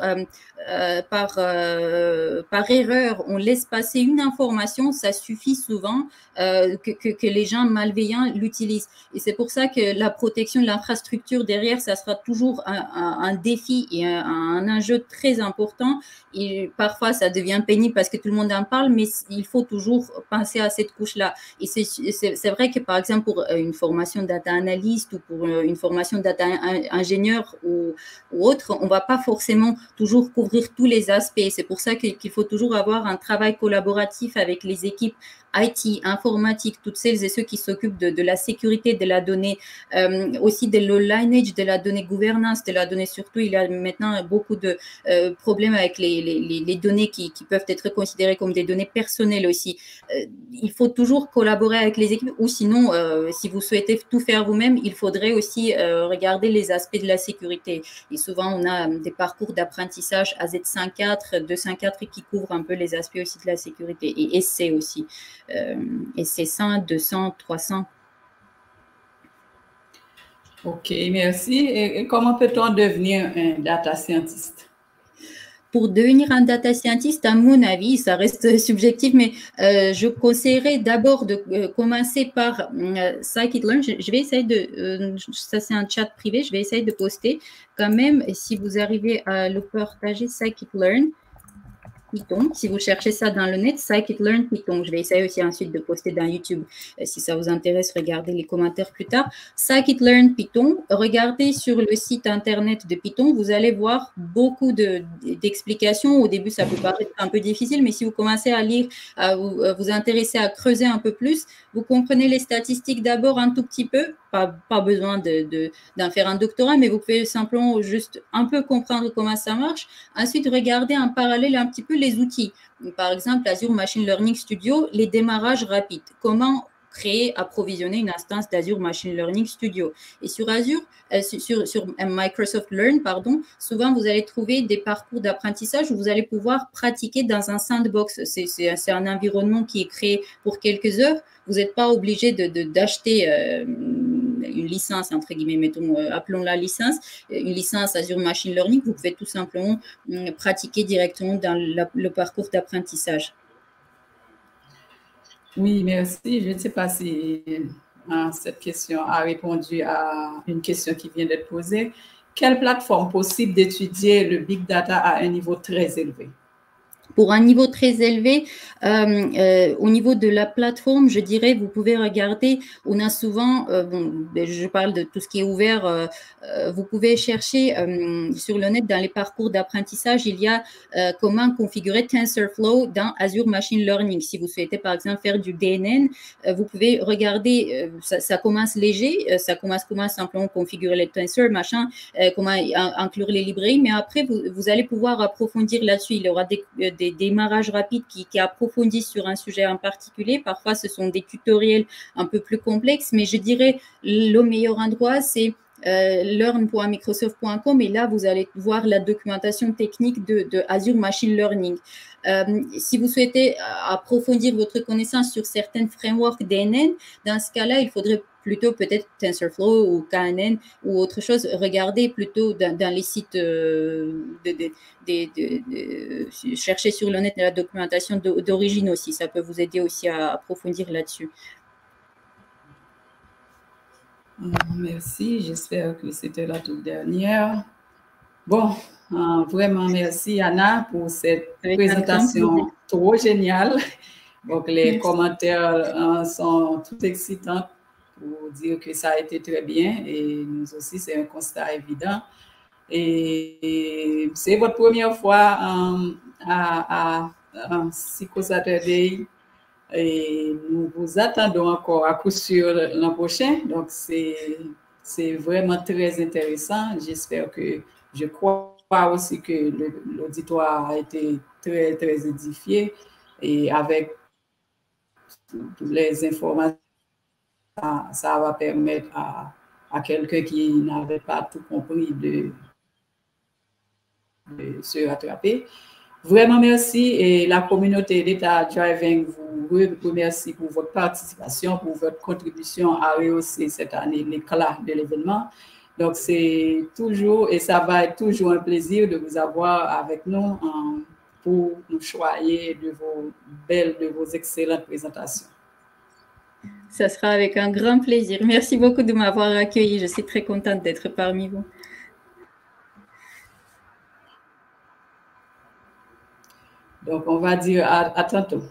erreur, on laisse passer une information, ça suffit souvent que les gens malveillants l'utilisent. Et c'est pour ça que la protection de l'infrastructure derrière, ça sera toujours un défi et un enjeu très important. Et parfois, ça devient pénible parce que tout le monde en parle, mais il faut toujours penser à cette couche-là. Et c'est vrai que, par exemple, pour une formation data analyst ou pour une formation data ingénieur ou autre, on ne va pas forcément toujours couvrir tous les aspects. C'est pour ça qu'il faut toujours avoir un travail collaboratif avec les équipes IT, informatique, toutes celles et ceux qui s'occupent de la sécurité de la donnée, aussi de le lineage de la donnée, gouvernance de la donnée. Surtout, il y a maintenant beaucoup de problèmes avec les données qui peuvent être considérées comme des données personnelles aussi. Il faut toujours collaborer avec les équipes, ou sinon, si vous souhaitez tout faire vous-même, il faudrait aussi regarder les aspects de la sécurité. Et souvent, on a des parcours d'apprentissage AZ104, 204 qui couvrent un peu les aspects aussi de la sécurité, et SC aussi. Et c'est 100, 200, 300. OK, merci. Et comment peut-on devenir un data scientist? Pour devenir un data scientist, à mon avis, ça reste subjectif, mais je conseillerais d'abord de commencer par scikit-learn. Je vais essayer de, ça c'est un chat privé, je vais essayer de poster quand même, si vous arrivez à le partager, scikit-learn. Python. Si vous cherchez ça dans le net, Scikit-learn Python. Je vais essayer aussi ensuite de poster dans YouTube. Si ça vous intéresse, regardez les commentaires plus tard. Scikit-learn Python. Regardez sur le site internet de Python. Vous allez voir beaucoup d'explications. Au début, ça peut paraître un peu difficile, mais si vous commencez à lire, à vous intéresser, à creuser un peu plus, vous comprenez les statistiques d'abord un tout petit peu. Pas besoin d'en faire un doctorat, mais vous pouvez simplement juste un peu comprendre comment ça marche. Ensuite, regardez en parallèle un petit peu les outils. Par exemple, Azure Machine Learning Studio, les démarrages rapides. Comment créer, approvisionner une instance d'Azure Machine Learning Studio. Et sur Azure, sur Microsoft Learn, pardon, souvent vous allez trouver des parcours d'apprentissage où vous allez pouvoir pratiquer dans un sandbox. C'est un environnement qui est créé pour quelques heures. Vous n'êtes pas obligé d'acheter une licence, entre guillemets, mettons, appelons-la licence, une licence Azure Machine Learning. Vous pouvez tout simplement pratiquer directement dans le parcours d'apprentissage. Oui, merci. Je ne sais pas si cette question a répondu à une question qui vient d'être posée. Quelle plateforme possible d'étudier le big data à un niveau très élevé? Pour un niveau très élevé, au niveau de la plateforme, je dirais, vous pouvez regarder, on a souvent, je parle de tout ce qui est ouvert, vous pouvez chercher sur le net dans les parcours d'apprentissage, il y a comment configurer TensorFlow dans Azure Machine Learning. Si vous souhaitez, par exemple, faire du DNN, vous pouvez regarder, ça commence léger, ça commence comment simplement configurer les tensors, machin, comment inclure les librairies, mais après, vous allez pouvoir approfondir là-dessus. Il y aura des démarrages rapides qui approfondissent sur un sujet en particulier. Parfois, ce sont des tutoriels un peu plus complexes, mais je dirais le meilleur endroit, c'est learn.microsoft.com et là, vous allez voir la documentation technique de Azure Machine Learning. Si vous souhaitez approfondir votre connaissance sur certains frameworks DNN, dans ce cas-là, il faudrait plutôt peut-être TensorFlow ou KNN ou autre chose. Regardez plutôt dans les sites, chercher sur le net la documentation d'origine aussi. Ça peut vous aider aussi à approfondir là-dessus. Merci, j'espère que c'était la toute dernière. Bon, vraiment merci Anna pour cette présentation trop géniale. Donc les commentaires sont tout excitants pour dire que ça a été très bien et nous aussi c'est un constat évident. Et c'est votre première fois à Psycho Saturday. Et nous vous attendons encore à coup sûr l'an prochain. Donc, c'est vraiment très intéressant. J'espère que, je crois aussi que l'auditoire a été très, très édifié et avec toutes les informations, ça va permettre à quelqu'un qui n'avait pas tout compris de se rattraper. Vraiment merci et la communauté d'État Driving vous remercie pour votre participation, pour votre contribution à rehausser cette année l'éclat de l'événement. Donc c'est toujours et ça va être toujours un plaisir de vous avoir avec nous pour nous choyer de vos excellentes présentations. Ça sera avec un grand plaisir. Merci beaucoup de m'avoir accueilli. Je suis très contente d'être parmi vous. Donc, on va dire à tantôt.